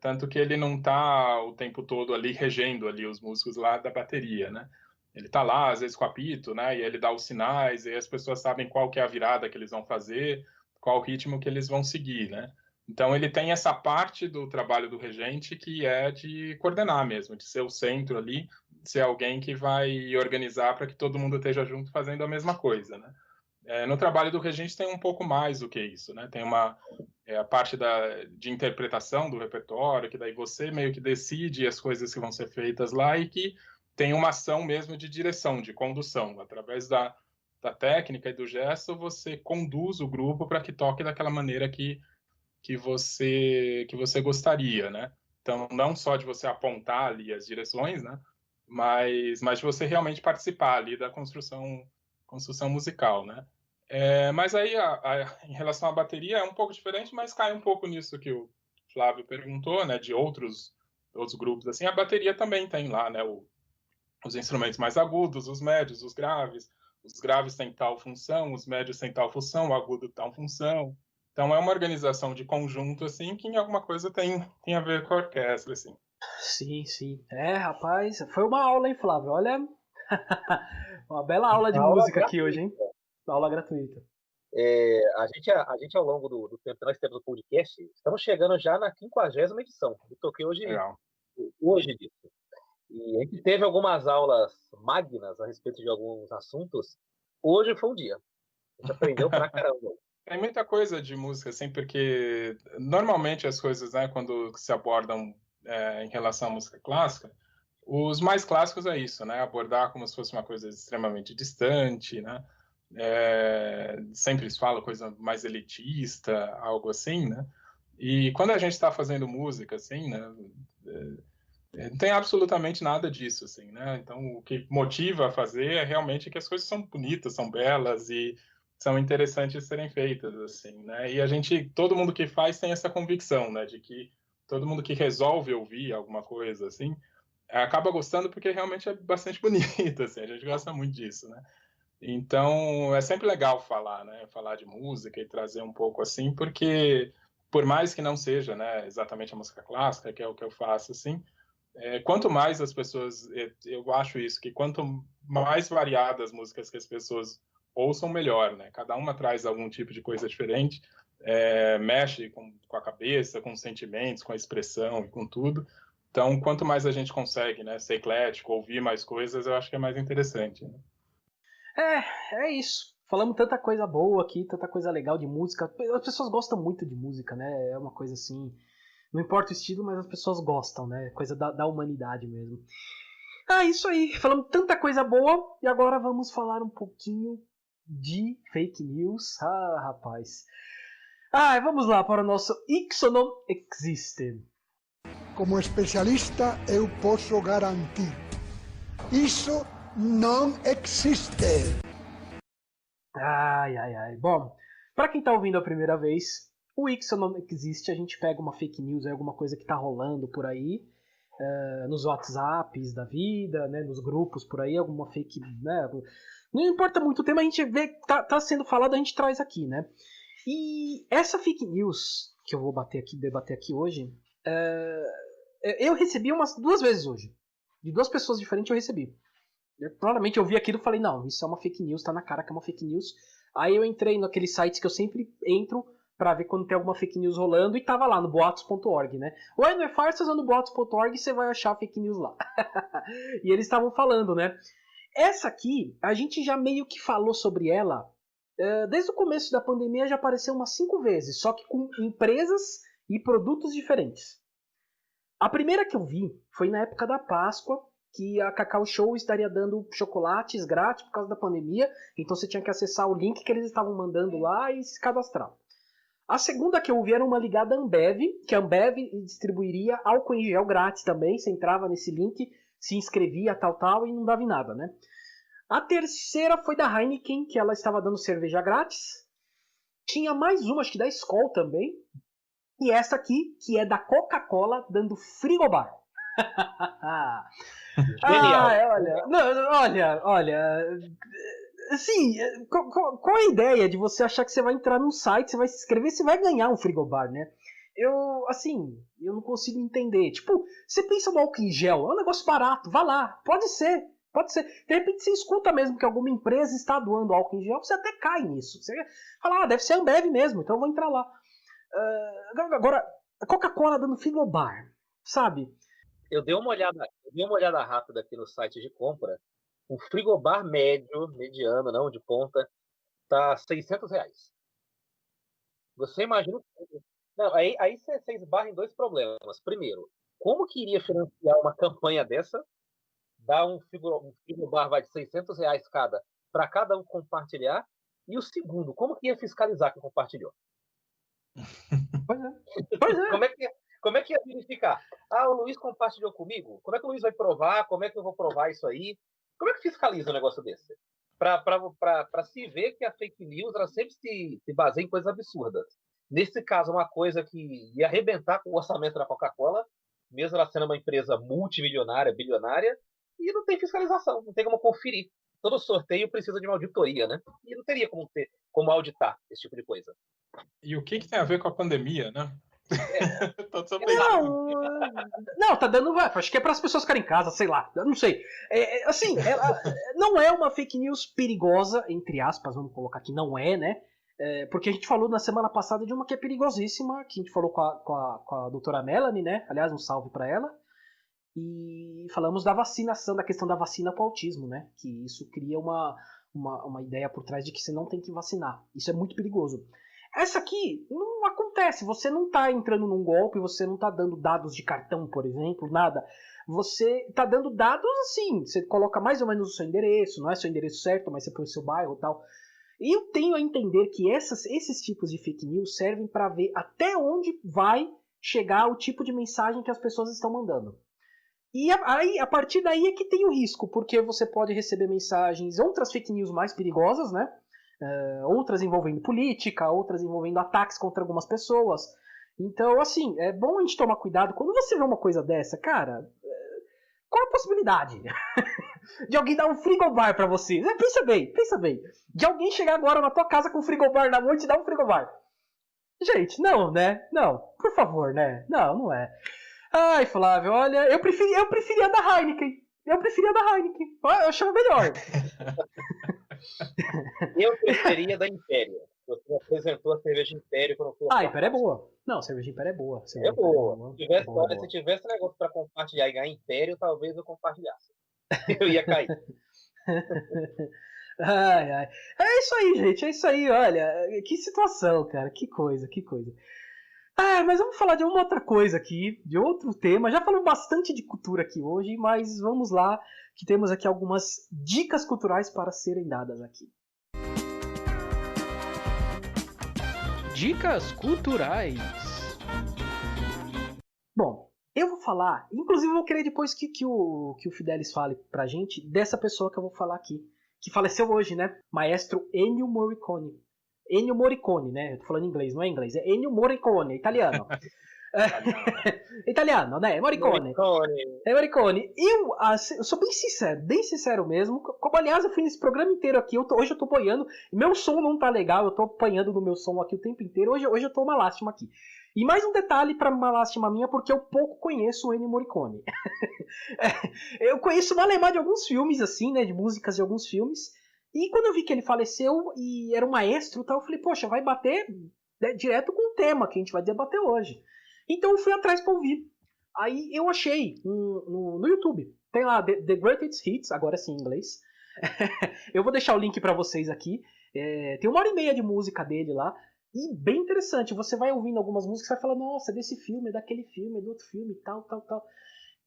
Speaker 3: Tanto que ele não está o tempo todo ali regendo ali os músicos lá da bateria, né? Ele está lá, às vezes com apito, né? E ele dá os sinais, e as pessoas sabem qual que é a virada que eles vão fazer, qual o ritmo que eles vão seguir, né? Então, ele tem essa parte do trabalho do regente que é de coordenar mesmo, de ser o centro ali, ser alguém que vai organizar para que todo mundo esteja junto fazendo a mesma coisa, né? No trabalho do regente tem um pouco mais do que isso, né? Tem a parte de interpretação do repertório, que daí você meio que decide as coisas que vão ser feitas lá e que tem uma ação mesmo de direção, de condução. Através da técnica e do gesto, você conduz o grupo para que toque daquela maneira que você gostaria, né? Então, não só de você apontar ali as direções, né? Mas de você realmente participar ali da construção musical, né? Mas aí, em relação à bateria, é um pouco diferente, mas cai um pouco nisso que o Flávio perguntou, né? De outros grupos, assim, a bateria também tem lá, né? Os instrumentos mais agudos, os médios, os graves. Os graves têm tal função, os médios têm tal função, o agudo tal função. Então é uma organização de conjunto assim que em alguma coisa tem a ver com a orquestra assim.
Speaker 2: Sim. Rapaz, foi uma aula, hein, Flávio? Olha, uma bela aula de
Speaker 1: Aula
Speaker 2: música aqui hoje, hein? Aula gratuita.
Speaker 1: A gente, ao longo do tempo que nós temos o podcast, estamos chegando já na 50ª edição. Eu toquei
Speaker 3: Legal.
Speaker 1: hoje disso. E a gente teve algumas aulas magnas a respeito de alguns assuntos. Hoje foi um dia. A gente aprendeu pra caramba.
Speaker 3: Tem muita coisa de música, assim, porque normalmente as coisas, né, quando se abordam em relação à música clássica, os mais clássicos é isso, né, abordar como se fosse uma coisa extremamente distante, né, sempre se fala coisa mais elitista, algo assim, né, e quando a gente está fazendo música, assim, né, não tem absolutamente nada disso, assim, né, então o que motiva a fazer é realmente que as coisas são bonitas, são belas e são interessantes de serem feitas, assim, né? E todo mundo que faz tem essa convicção, né, de que todo mundo que resolve ouvir alguma coisa, assim, acaba gostando porque realmente é bastante bonito, assim, a gente gosta muito disso, né? Então, é sempre legal falar, né? Falar de música e trazer um pouco assim, porque por mais que não seja, né, exatamente a música clássica, que é o que eu faço, assim, quanto mais as pessoas, eu acho isso, que quanto mais variadas as músicas que as pessoas ouçam, melhor, né? Cada uma traz algum tipo de coisa diferente, mexe com a cabeça, com os sentimentos, com a expressão e com tudo. Então, quanto mais a gente consegue, né, ser eclético, ouvir mais coisas, eu acho que é mais interessante, né?
Speaker 2: É isso. Falamos tanta coisa boa aqui, tanta coisa legal de música. As pessoas gostam muito de música, né? É uma coisa assim. Não importa o estilo, mas as pessoas gostam, né? Coisa da humanidade mesmo. Ah, isso aí. Falamos tanta coisa boa e agora vamos falar um pouquinho de fake news. Ah, rapaz. Ah, vamos lá para o nosso Isso Não Existe.
Speaker 4: Como especialista, eu posso garantir: isso não existe.
Speaker 2: Ai, ai, ai. Bom, para quem tá ouvindo a primeira vez, o Isso Não Existe. A gente pega uma fake news, alguma coisa que tá rolando por aí, nos WhatsApps da vida, né, nos grupos por aí, alguma fake, né, não importa muito o tema, a gente vê, tá sendo falado, a gente traz aqui, né. E essa fake news que eu vou debater aqui hoje, eu recebi umas 2 vezes hoje. De 2 pessoas diferentes eu recebi. Claramente eu vi aquilo e falei, não, isso é uma fake news, tá na cara que é uma fake news. Aí eu entrei naqueles sites que eu sempre entro pra ver quando tem alguma fake news rolando e tava lá no boatos.org, né? Ou aí no e-farsas ou no boatos.org você vai achar fake news lá. E eles estavam falando, né? Essa aqui, a gente já meio que falou sobre ela. Desde o começo da pandemia já apareceu umas 5 vezes, só que com empresas e produtos diferentes. A primeira que eu vi foi na época da Páscoa, que a Cacau Show estaria dando chocolates grátis por causa da pandemia, então você tinha que acessar o link que eles estavam mandando lá e se cadastrar. A segunda que eu vi era uma ligada à Ambev, que a Ambev distribuiria álcool em gel grátis também, você entrava nesse link, se inscrevia, tal, e não dava em nada, né? A terceira foi da Heineken, que ela estava dando cerveja grátis. Tinha mais uma, acho que da Skol também. E essa aqui, que é da Coca-Cola, dando frigobar.
Speaker 1: Genial.
Speaker 2: Olha. Assim, qual a ideia de você achar que você vai entrar num site, você vai se inscrever, você vai ganhar um frigobar, né? Eu não consigo entender. Tipo, você pensa no álcool em gel, é um negócio barato, vá lá, pode ser. De repente você escuta mesmo que alguma empresa está doando álcool em gel, você até cai nisso. Você fala, deve ser a Ambev mesmo, então eu vou entrar lá. Agora, a Coca-Cola dando frigobar, sabe?
Speaker 1: Eu dei uma olhada rápida aqui no site de compra. Um frigobar mediano, não de ponta, tá R$ 600. Você imagina. Não, aí você esbarra em 2 problemas. Primeiro, como que iria financiar uma campanha dessa? Dar um frigobar vai de R$ 600 cada, para cada um compartilhar. E o segundo, como que ia fiscalizar quem compartilhou?
Speaker 2: Pois é.
Speaker 1: Como é que ia verificar? Ah, o Luiz compartilhou comigo? Como é que o Luiz vai provar? Como é que eu vou provar isso aí? Como é que fiscaliza um negócio desse? Para se ver que a fake news ela sempre se baseia em coisas absurdas. Nesse caso, uma coisa que ia arrebentar com o orçamento da Coca-Cola, mesmo ela sendo uma empresa multimilionária, bilionária, e não tem fiscalização, não tem como conferir. Todo sorteio precisa de uma auditoria, né? E não teria como auditar esse tipo de coisa.
Speaker 3: E o que tem a ver com a pandemia, né? Tô só
Speaker 2: Não, tá dando. Acho que é para as pessoas ficarem em casa, sei lá. Eu não sei. Assim, ela não é uma fake news perigosa, entre aspas, vamos colocar aqui, não é, né? Porque a gente falou na semana passada de uma que é perigosíssima, que a gente falou com a doutora Melanie, né? Aliás, um salve para ela. E falamos da vacinação, da questão da vacina para o autismo, né? Que isso cria uma ideia por trás de que você não tem que vacinar. Isso é muito perigoso. Essa aqui não acontece, você não está entrando num golpe, você não está dando dados de cartão, por exemplo, nada. Você está dando dados assim, você coloca mais ou menos o seu endereço, não é seu endereço certo, mas você põe o seu bairro e tal. E eu tenho a entender que esses tipos de fake news servem para ver até onde vai chegar o tipo de mensagem que as pessoas estão mandando. E aí, a partir daí é que tem o risco, porque você pode receber mensagens, outras fake news mais perigosas, né? Outras envolvendo política, outras envolvendo ataques contra algumas pessoas. Então, assim, é bom a gente tomar cuidado. Quando você vê uma coisa dessa, cara, possibilidade de alguém dar um frigobar pra você. Pensa bem. De alguém chegar agora na tua casa com um frigobar na mão e te dar um frigobar. Gente, não, né? Não, por favor, né? Não é. Ai, Flávio, olha, eu preferia da Heineken. Eu achava melhor.
Speaker 1: Eu preferia da Império. Você apresentou a cerveja Império quando eu fui.
Speaker 2: Império é boa. Não, cerveja Império é boa.
Speaker 1: É boa. Se tivesse negócio pra compartilhar e ganhar Império, talvez eu compartilhasse. Eu ia cair.
Speaker 2: Ai. É isso aí, gente. É isso aí, olha. Que situação, cara. Que coisa. Mas vamos falar de uma outra coisa aqui, de outro tema. Já falamos bastante de cultura aqui hoje, mas vamos lá, que temos aqui algumas dicas culturais para serem dadas aqui. Dicas culturais. Bom, eu vou falar, inclusive eu vou querer depois que o Fidelis fale pra gente dessa pessoa que eu vou falar aqui, que faleceu hoje, né? Maestro Ennio Morricone. Ennio Morricone, né? Eu tô falando em inglês, não é inglês, é Ennio Morricone, italiano. Italiano, né? Morricone. É Morricone. Eu sou bem sincero mesmo. Como, aliás, eu fui nesse programa inteiro aqui. Hoje eu tô apanhando. Meu som não tá legal. Eu tô apanhando no meu som aqui o tempo inteiro. Hoje eu tô uma lástima aqui. E mais um detalhe para uma lástima minha, porque eu pouco conheço o Ennio Morricone. Eu conheço malemar de alguns filmes, assim, né? De músicas de alguns filmes. E quando eu vi que ele faleceu e era um maestro e tal, eu falei, poxa, vai bater direto com o tema que a gente vai debater hoje. Então eu fui atrás pra ouvir. Aí eu achei no YouTube. Tem lá The Greatest Hits, agora sim em inglês. Eu vou deixar o link pra vocês aqui. Tem 1h30 de música dele lá. E bem interessante. Você vai ouvindo algumas músicas e vai falar, nossa, é desse filme, é daquele filme, é do outro filme, tal.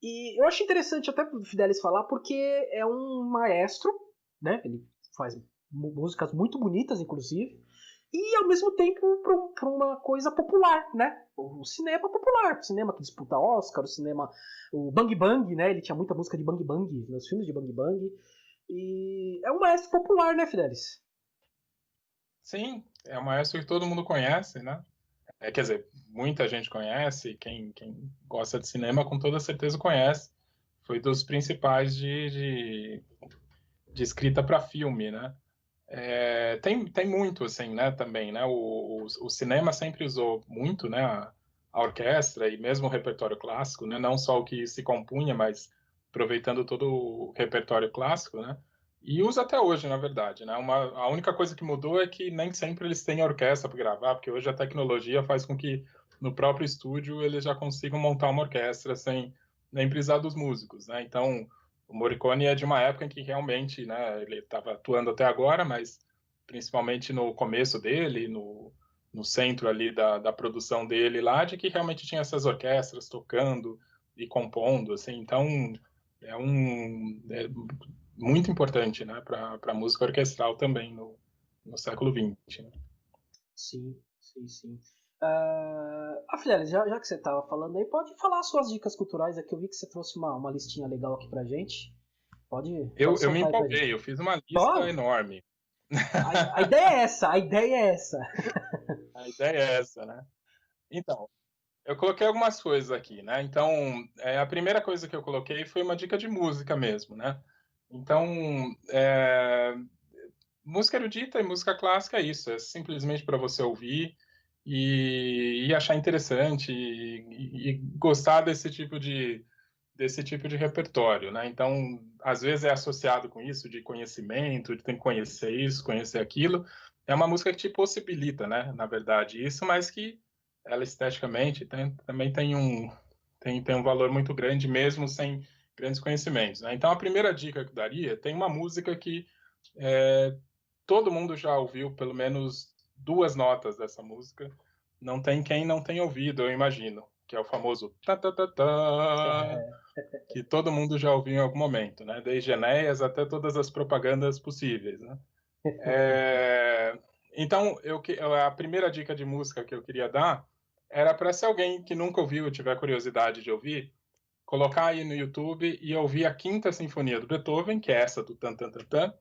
Speaker 2: E eu acho interessante até pro Fidelis falar, porque é um maestro, né? Ele faz músicas muito bonitas, inclusive. E ao mesmo tempo para uma coisa popular, né? O cinema popular, o cinema que disputa Oscar, o Bang Bang, né? Ele tinha muita música de Bang Bang nos filmes de Bang Bang. E é um maestro popular, né, Fidelis?
Speaker 3: Sim, é um maestro que todo mundo conhece, né? Quer dizer, muita gente conhece, quem gosta de cinema com toda certeza conhece. Foi dos principais de escrita para filme, né? Tem muito, assim, né, também, né? O cinema sempre usou muito, né, a orquestra e mesmo o repertório clássico, né? Não só o que se compunha, mas aproveitando todo o repertório clássico, né? E usa até hoje, na verdade, né? A única coisa que mudou é que nem sempre eles têm orquestra para gravar, porque hoje a tecnologia faz com que no próprio estúdio eles já consigam montar uma orquestra sem nem precisar dos músicos, né? Então, o Morricone é de uma época em que realmente, né, ele estava atuando até agora, mas principalmente no começo dele, no centro ali da produção dele lá, de que realmente tinha essas orquestras tocando e compondo, assim. Então, é muito importante, né, para a música orquestral também no século XX. Né?
Speaker 2: Sim. Fidelis, já que você estava falando aí, pode falar as suas dicas culturais aqui. Eu vi que você trouxe uma listinha legal aqui pra gente. Pode
Speaker 3: eu me empolguei, eu fiz uma lista enorme.
Speaker 2: A ideia é essa. A ideia
Speaker 3: é essa, né? Então, eu coloquei algumas coisas aqui, né? Então, a primeira coisa que eu coloquei foi uma dica de música mesmo, né? Então, música erudita e música clássica é isso, é simplesmente para você ouvir e achar interessante e gostar desse tipo de repertório, né? Então, às vezes é associado com isso, de conhecimento, de tem que conhecer isso, conhecer aquilo. É uma música que te possibilita, né? Na verdade, isso, mas que ela esteticamente também tem um valor muito grande, mesmo sem grandes conhecimentos, né? Então, a primeira dica que eu daria, tem uma música que todo mundo já ouviu pelo menos 2 notas dessa música. Não tem quem não tenha ouvido, eu imagino, que é o famoso ta-ta-ta-ta, que todo mundo já ouviu em algum momento, né? Desde Enéas até todas as propagandas possíveis, né? Então, a primeira dica de música que eu queria dar era para se alguém que nunca ouviu e tiver curiosidade de ouvir, colocar aí no YouTube e ouvir a Quinta Sinfonia do Beethoven, que é essa do tan-tan-tan-tan,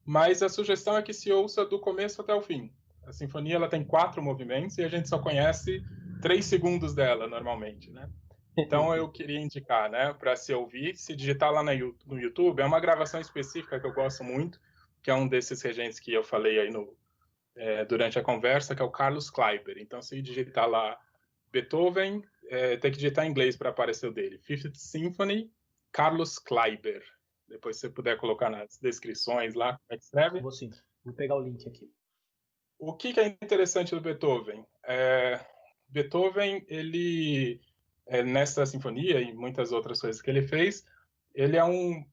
Speaker 3: mas a sugestão é que se ouça do começo até o fim. A sinfonia ela tem 4 movimentos e a gente só conhece 3 segundos dela, normalmente, né? Então eu queria indicar, né, para se ouvir, se digitar lá no YouTube, é uma gravação específica que eu gosto muito, que é um desses regentes que eu falei aí durante a conversa, que é o Carlos Kleiber. Então, se digitar lá Beethoven, tem que digitar em inglês para aparecer o dele. Fifth Symphony, Carlos Kleiber. Depois, se você puder colocar nas descrições lá, como é que escreve.
Speaker 2: Vou sim. Vou pegar o link aqui.
Speaker 3: O que é interessante do Beethoven? Beethoven, ele, nessa sinfonia e muitas outras coisas que ele fez, ele é um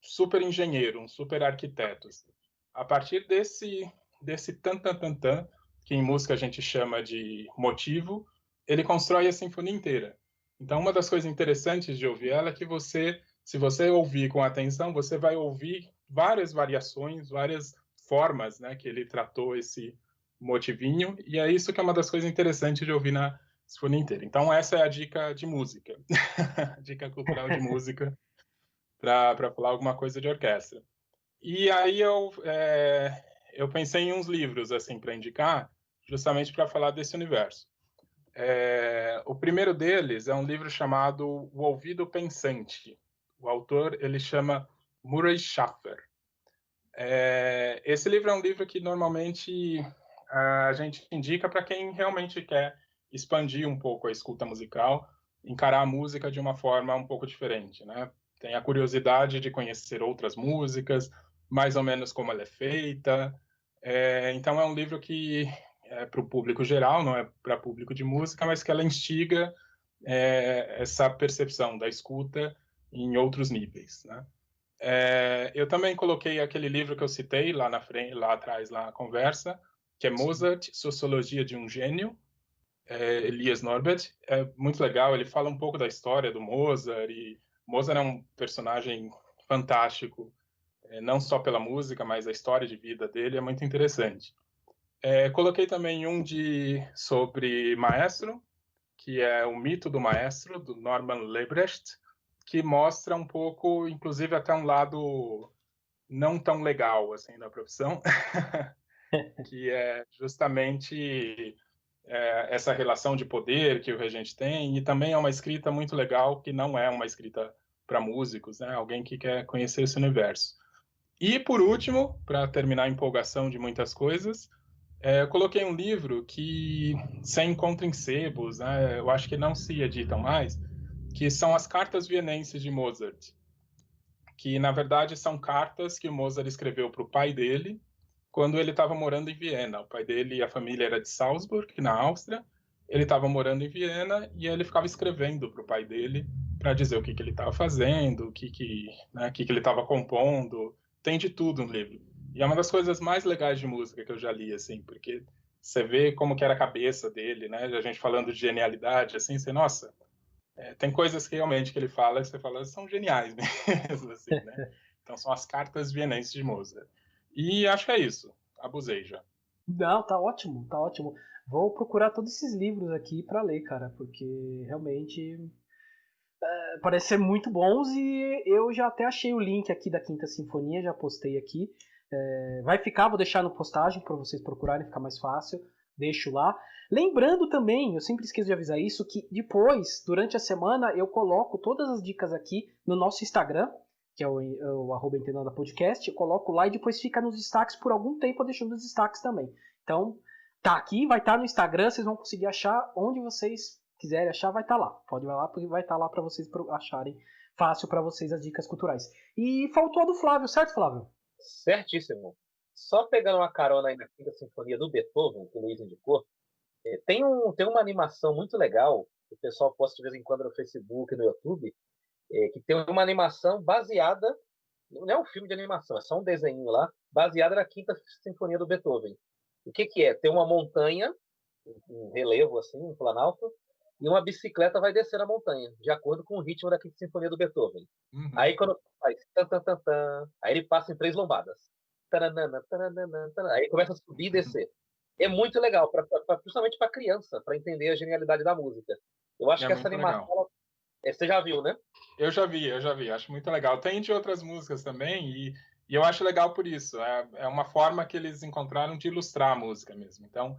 Speaker 3: super engenheiro, um super arquiteto. A partir desse tan-tan-tan-tan, que em música a gente chama de motivo, ele constrói a sinfonia inteira. Então, uma das coisas interessantes de ouvir ela é que se você ouvir com atenção, você vai ouvir várias variações, várias formas, né, que ele tratou esse motivinho, e é isso que é uma das coisas interessantes de ouvir na sinfonia inteira. Então, essa é a dica de música, dica cultural de música, para falar alguma coisa de orquestra. E aí eu pensei em uns livros assim para indicar, justamente para falar desse universo. O primeiro deles é um livro chamado O Ouvido Pensante. O autor ele chama Murray Schafer. Esse livro é um livro que normalmente a gente indica para quem realmente quer expandir um pouco a escuta musical, encarar a música de uma forma um pouco diferente, né? Tem a curiosidade de conhecer outras músicas, mais ou menos como ela é feita. Então é um livro que é para o público geral, não é para público de música, mas que ela instiga essa percepção da escuta em outros níveis, né? Eu também coloquei aquele livro que eu citei lá na frente, lá atrás, lá na conversa, que é Mozart, Sociologia de um Gênio, Elias Norbert. É muito legal, ele fala um pouco da história do Mozart, e Mozart é um personagem fantástico, não só pela música, mas a história de vida dele é muito interessante. Coloquei também um sobre Maestro, que é o mito do maestro, do Norman Lebrecht, que mostra um pouco, inclusive até um lado não tão legal assim da profissão, que é justamente essa relação de poder que o regente tem, e também é uma escrita muito legal, que não é uma escrita para músicos, né? Alguém que quer conhecer esse universo. E, por último, para terminar a empolgação de muitas coisas, eu coloquei um livro que se encontra em sebos, né? Eu acho que não se editam mais, que são as Cartas Vienenses de Mozart, que, na verdade, são cartas que o Mozart escreveu para o pai dele quando ele estava morando em Viena. O pai dele e a família era de Salzburg, na Áustria. Ele estava morando em Viena e ele ficava escrevendo para o pai dele para dizer o que ele estava fazendo, o que ele estava compondo. Tem de tudo no livro. E é uma das coisas mais legais de música que eu já li, assim, porque você vê como que era a cabeça dele, né? A gente falando de genialidade, assim, você, nossa, tem coisas que realmente que ele fala, que você fala, são geniais mesmo, assim, né? Então são as Cartas Vienenses de Mozart. E acho que é isso. Abusei já.
Speaker 2: Não, tá ótimo, tá ótimo. Vou procurar todos esses livros aqui pra ler, cara, porque realmente parece ser muito bons e eu já até achei o link aqui da Quinta Sinfonia, já postei aqui. Vai ficar, vou deixar no postagem para vocês procurarem, ficar mais fácil. Deixo lá. Lembrando também, eu sempre esqueço de avisar isso, que depois, durante a semana, eu coloco todas as dicas aqui no nosso Instagram, que é o @entendandapodcast. Eu coloco lá e depois fica nos destaques por algum tempo, eu deixo nos destaques também. Então, tá aqui, vai estar no Instagram, vocês vão conseguir achar onde vocês quiserem achar, vai estar lá. Pode ir lá, porque vai estar lá para vocês acharem fácil para vocês as dicas culturais. E faltou a do Flávio, certo, Flávio?
Speaker 1: Certíssimo. Só pegando uma carona aí na Quinta Sinfonia do Beethoven, que o Luiz indicou, tem uma animação muito legal, que o pessoal posta de vez em quando no Facebook e no YouTube, que tem uma animação baseada, não é um filme de animação, é só um desenho lá, baseada na Quinta Sinfonia do Beethoven. O que é? Tem uma montanha, um relevo assim, um planalto, e uma bicicleta vai descer a montanha, de acordo com o ritmo da Quinta Sinfonia do Beethoven.
Speaker 3: Uhum.
Speaker 1: Aí quando faz aí ele passa em 3 lombadas. Aí começa a subir e descer. É muito legal, principalmente para criança, para entender a genialidade da música. Eu acho que essa animação, você já viu, né?
Speaker 3: Eu já vi. Acho muito legal. Tem de outras músicas também, E eu acho legal por isso. É uma forma que eles encontraram de ilustrar a música mesmo. Então,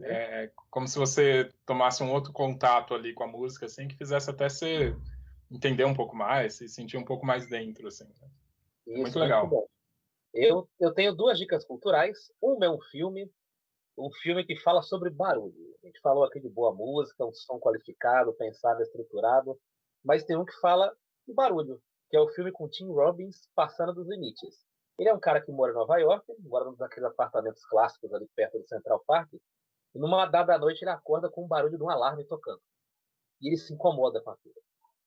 Speaker 3: é como se você tomasse um outro contato ali com a música, assim, que fizesse até você entender um pouco mais, se sentir um pouco mais dentro, assim. É muito
Speaker 1: Isso, muito
Speaker 3: legal.
Speaker 1: bom. Eu tenho duas dicas culturais. Uma é um filme que fala sobre barulho. A gente falou aqui de boa música, um som qualificado, pensado, estruturado, mas tem um que fala de barulho, que é o filme com Tim Robbins, Passando dos Limites. Ele é um cara que mora em Nova York, mora num daqueles apartamentos clássicos ali perto do Central Park, e numa dada noite ele acorda com o barulho de um alarme tocando. E ele se incomoda com aquilo.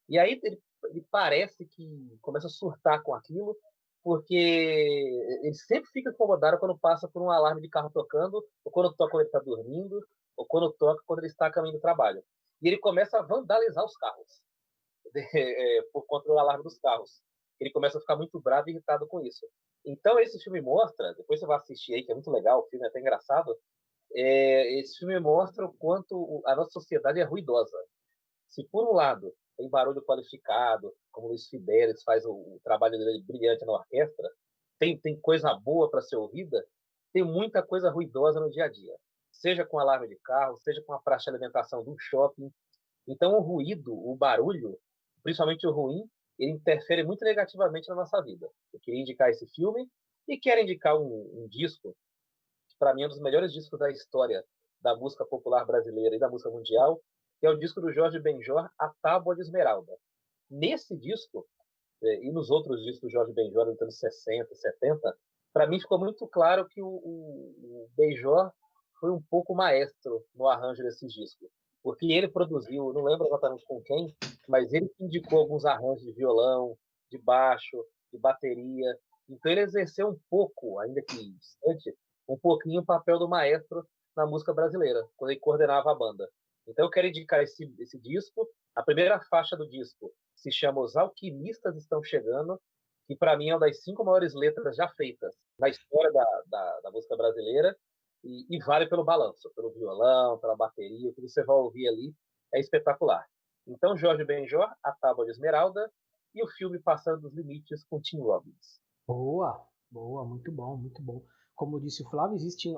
Speaker 1: E aí ele parece que começa a surtar com aquilo, porque ele sempre fica incomodado quando passa por um alarme de carro tocando, ou quando toca quando ele está dormindo, ou quando toca quando ele está a caminho do trabalho. E ele começa a vandalizar os carros, por conta do alarme dos carros. Ele começa a ficar muito bravo e irritado com isso. Então esse filme mostra, depois você vai assistir aí, que é muito legal, o filme é até engraçado, esse filme mostra o quanto a nossa sociedade é ruidosa. Se por um lado tem barulho qualificado, como o Luiz Fidelis faz o trabalho dele brilhante na orquestra, tem coisa boa para ser ouvida, tem muita coisa ruidosa no dia a dia. Seja com alarme de carro, seja com a praça de alimentação do shopping. Então o ruído, o barulho, principalmente o ruim, ele interfere muito negativamente na nossa vida. Eu queria indicar esse filme e quero indicar um disco, que para mim é um dos melhores discos da história da música popular brasileira e da música mundial, que é o disco do Jorge Benjor, A Tábua de Esmeralda. Nesse disco, e nos outros discos do Jorge Benjor, dos anos 60, 70, para mim ficou muito claro que o Benjor foi um pouco maestro no arranjo desse disco. Porque ele produziu, não lembro exatamente com quem, mas ele indicou alguns arranjos de violão, de baixo, de bateria. Então ele exerceu um pouco, ainda que distante, um pouquinho o papel do maestro na música brasileira, quando ele coordenava a banda. Então eu quero indicar esse disco. A primeira faixa do disco se chama Os Alquimistas Estão Chegando, que para mim é uma das 5 maiores letras já feitas na história da música brasileira, e vale pelo balanço, pelo violão, pela bateria, o que você vai ouvir ali é espetacular. Então, Jorge Benjor, A Tábua de Esmeralda, e o filme Passando dos Limites com Tim Robbins.
Speaker 2: Boa, boa, muito bom, muito bom. Como disse o Flávio, existem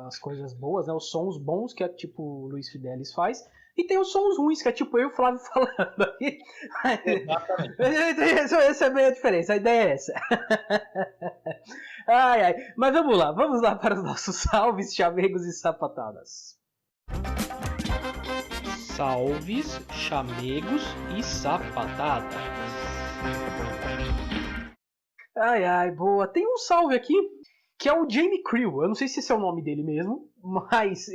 Speaker 2: as coisas boas, né? Os sons bons, que é tipo o Luiz Fidelis faz, e tem os sons ruins, que é tipo eu e o Flávio falando aqui.
Speaker 1: Exatamente.
Speaker 2: Essa é bem a diferença, a ideia é essa. Ai, ai. Mas vamos lá para os nossos salves, chamegos e sapatadas. Salves, chamegos e sapatadas. Ai, ai, boa. Tem um salve aqui, que é o Jamie Creel. Eu não sei se esse é o nome dele mesmo, mas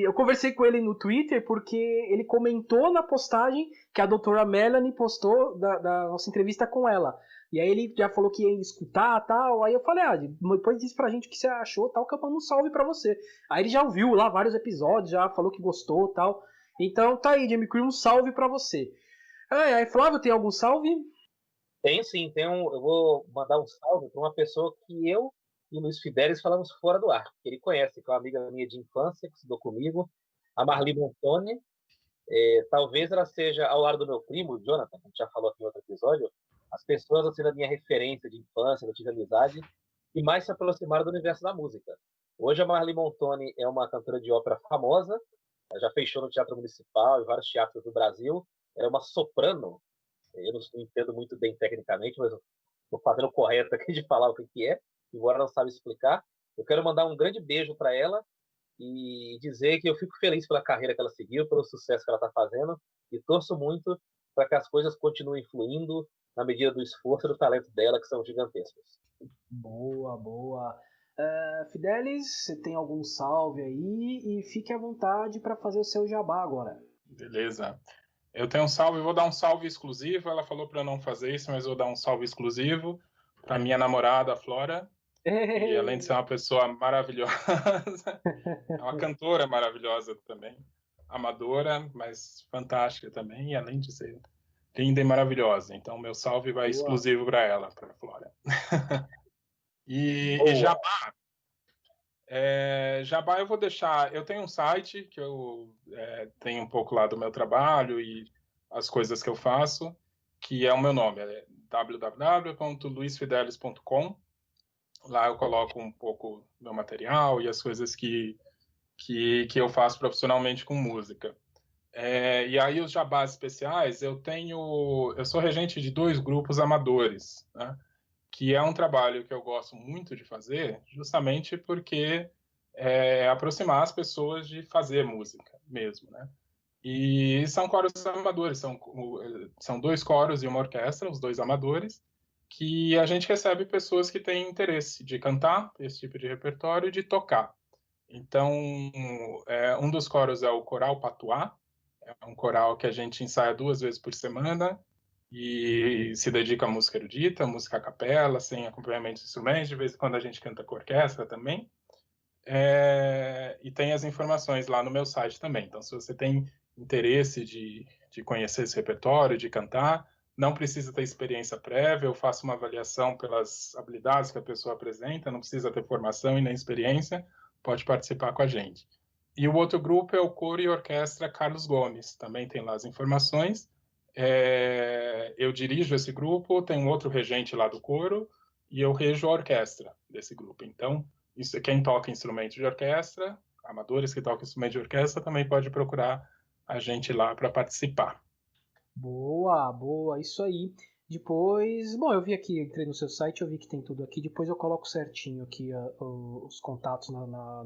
Speaker 2: eu conversei com ele no Twitter porque ele comentou na postagem que a doutora Melanie postou da nossa entrevista com ela. E aí ele já falou que ia escutar e tal. Aí eu falei, depois disse pra gente o que você achou tal, que eu mando um salve pra você. Aí ele já ouviu lá vários episódios, já falou que gostou tal. Então tá aí, Jamie Creel, um salve pra você. Ai, ai, Flávio, tem algum salve?
Speaker 1: Tem sim, eu vou mandar um salve para uma pessoa que eu e o Luiz Fidelis falamos fora do ar, que ele conhece, que é uma amiga minha de infância, que estudou comigo, a Marli Montoni. Talvez ela seja, ao lado do meu primo, o Jonathan, que a gente já falou aqui em outro episódio, as pessoas assim da minha referência de infância, que eu tive amizade, e mais se aproximaram do universo da música. Hoje a Marli Montoni é uma cantora de ópera famosa, ela já fez show no Teatro Municipal e vários teatros do Brasil. Ela é uma soprano. Eu não entendo muito bem tecnicamente, mas estou fazendo o correto aqui de falar o que é, embora não saiba explicar. Eu quero mandar um grande beijo para ela e dizer que eu fico feliz pela carreira que ela seguiu, pelo sucesso que ela está fazendo, e torço muito para que as coisas continuem fluindo na medida do esforço e do talento dela, que são gigantescos.
Speaker 2: Boa, boa. Fidelis, você tem algum salve aí? E fique à vontade para fazer o seu jabá agora.
Speaker 3: Beleza. Eu tenho um salve, vou dar um salve exclusivo. Ela falou para eu não fazer isso, mas vou dar um salve exclusivo para minha namorada, a Flora. E além de ser uma pessoa maravilhosa, é uma cantora maravilhosa também. Amadora, mas fantástica também. E além de ser linda e maravilhosa. Então, meu salve vai exclusivo para ela, para a Flora. E jabá. Jabá eu vou deixar. Eu tenho um site que eu tenho um pouco lá do meu trabalho e as coisas que eu faço. que é o meu nome, é www.luisfidelis.com. Lá eu coloco um pouco do meu material e as coisas que eu faço profissionalmente com música. E aí os jabás especiais, eu sou regente de 2 grupos amadores, né? Que é um trabalho que eu gosto muito de fazer, justamente porque aproximar as pessoas de fazer música mesmo, né? E são coros amadores, são 2 coros e uma orquestra, os 2 amadores, que a gente recebe pessoas que têm interesse de cantar esse tipo de repertório e de tocar. Então, um dos coros é o Coral Patuá, é um coral que a gente ensaia 2 vezes por semana e se dedica à música erudita, música a capela, sem acompanhamento de instrumentos, de vez em quando a gente canta com orquestra também. E tem as informações lá no meu site também. Então, se você tem interesse de conhecer esse repertório, de cantar, não precisa ter experiência prévia, eu faço uma avaliação pelas habilidades que a pessoa apresenta, não precisa ter formação e nem experiência, pode participar com a gente. E o outro grupo é o Coro e Orquestra Carlos Gomes, também tem lá as informações. Eu dirijo esse grupo, tem um outro regente lá do coro, e eu rejo a orquestra desse grupo. Então, quem toca instrumento de orquestra, amadores que tocam instrumento de orquestra, também pode procurar a gente lá para participar.
Speaker 2: Boa, isso aí. Depois, bom, eu vi aqui, entrei no seu site, eu vi que tem tudo aqui. Depois eu coloco certinho aqui os contatos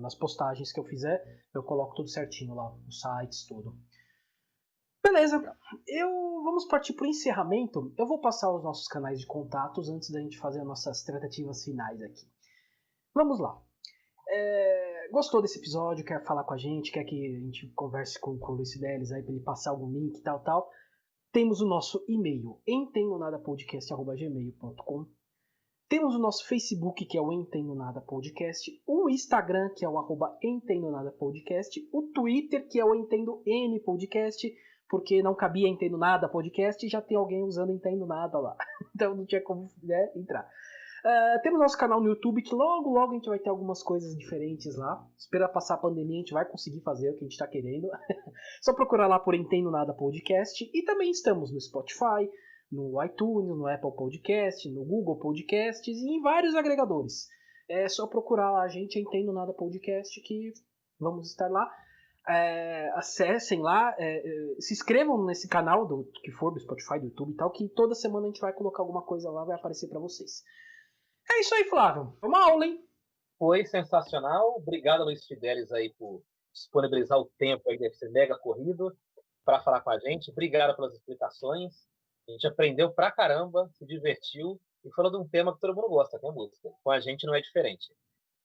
Speaker 2: nas postagens que eu fizer. Eu coloco tudo certinho lá, os sites, tudo. Beleza, vamos partir para o encerramento. Eu vou passar os nossos canais de contatos antes da gente fazer as nossas tratativas finais aqui. Vamos lá. Gostou desse episódio, quer falar com a gente, quer que a gente converse com o Luis Fidelis aí para ele passar algum link e tal. Temos o nosso e-mail, entendonadapodcast@gmail.com. Temos o nosso Facebook, que é o Entendo Nada Podcast, o Instagram, que é o @entendonadapodcast, o Twitter, que é o Entendo N Podcast, porque não cabia Entendo Nada Podcast e já tem alguém usando Entendo Nada lá. Então não tinha como entrar. Temos nosso canal no YouTube, que logo a gente vai ter algumas coisas diferentes lá. Espera passar a pandemia, a gente vai conseguir fazer o que a gente está querendo. Só procurar lá por Entendo Nada Podcast. E também estamos no Spotify, no iTunes, no Apple Podcast, no Google Podcasts e em vários agregadores. É só procurar lá a gente, Entendo Nada Podcast, que vamos estar lá. Acessem lá, se inscrevam nesse canal, que for do Spotify, do YouTube e tal, que toda semana a gente vai colocar alguma coisa lá, vai aparecer para vocês. É isso aí, Flávio. Foi uma aula, hein?
Speaker 1: Foi sensacional. Obrigado, Luis Fidelis, aí, por disponibilizar o tempo aí, deve ser mega corrido, para falar com a gente. Obrigado pelas explicações. A gente aprendeu pra caramba, se divertiu e falou de um tema que todo mundo gosta, que é música. Com a gente não é diferente.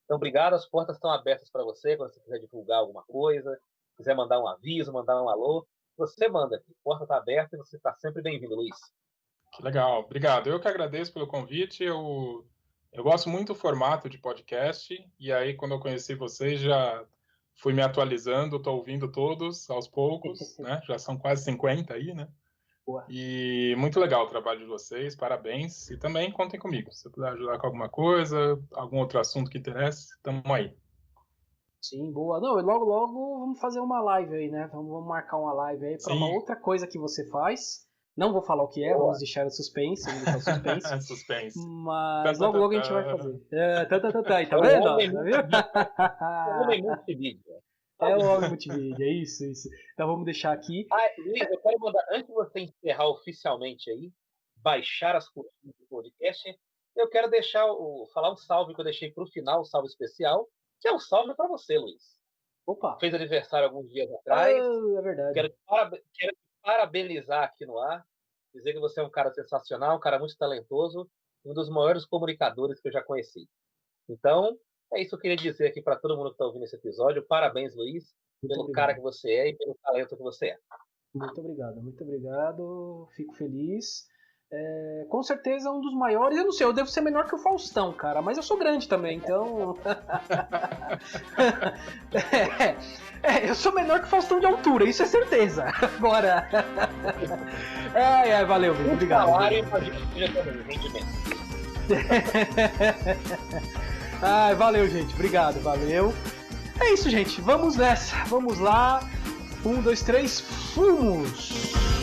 Speaker 1: Então, obrigado. As portas estão abertas para você, quando você quiser divulgar alguma coisa, quiser mandar um aviso, mandar um alô, você manda aqui. A porta está aberta e você está sempre bem-vindo, Luis.
Speaker 3: Que legal. Obrigado. Eu que agradeço pelo convite. Eu gosto muito do formato de podcast, e aí quando eu conheci vocês já fui me atualizando, estou ouvindo todos aos poucos, né? Já são quase 50 aí, né?
Speaker 2: Boa.
Speaker 3: E muito legal o trabalho de vocês, parabéns. E também contem comigo, se puder ajudar com alguma coisa, algum outro assunto que interesse, estamos aí.
Speaker 2: Sim, boa. Não, e logo vamos fazer uma live aí, né? Vamos marcar uma live aí para uma outra coisa que você faz. Não vou falar o que é, vamos deixar o suspense.
Speaker 3: Suspense.
Speaker 2: Mas logo a gente vai fazer. Tá vendo?
Speaker 1: É o homem multimídia.
Speaker 2: É o homem multimídia, é isso. Então vamos deixar aqui.
Speaker 1: Luiz, eu quero mandar, antes de você encerrar oficialmente aí, baixar as curtidas do podcast, eu quero falar um salve que eu deixei para o final, um salve especial, que é um salve para você, Luiz.
Speaker 2: Opa!
Speaker 1: Fez aniversário alguns dias atrás.
Speaker 2: É verdade.
Speaker 1: Quero te parabenizar aqui no ar, dizer que você é um cara sensacional, um cara muito talentoso, um dos maiores comunicadores que eu já conheci. Então, é isso que eu queria dizer aqui para todo mundo que está ouvindo esse episódio. Parabéns, Luiz, pelo cara que você é e pelo talento que você é.
Speaker 2: Muito obrigado. Fico feliz. Com certeza um dos maiores. Eu não sei, eu devo ser menor que o Faustão, cara, mas eu sou grande também, então. Eu sou menor que o Faustão de altura, isso é certeza. Agora. Valeu, muito obrigado. Valeu, gente, obrigado, valeu. É isso, gente, vamos nessa, vamos lá. 1, 2, 3, fomos!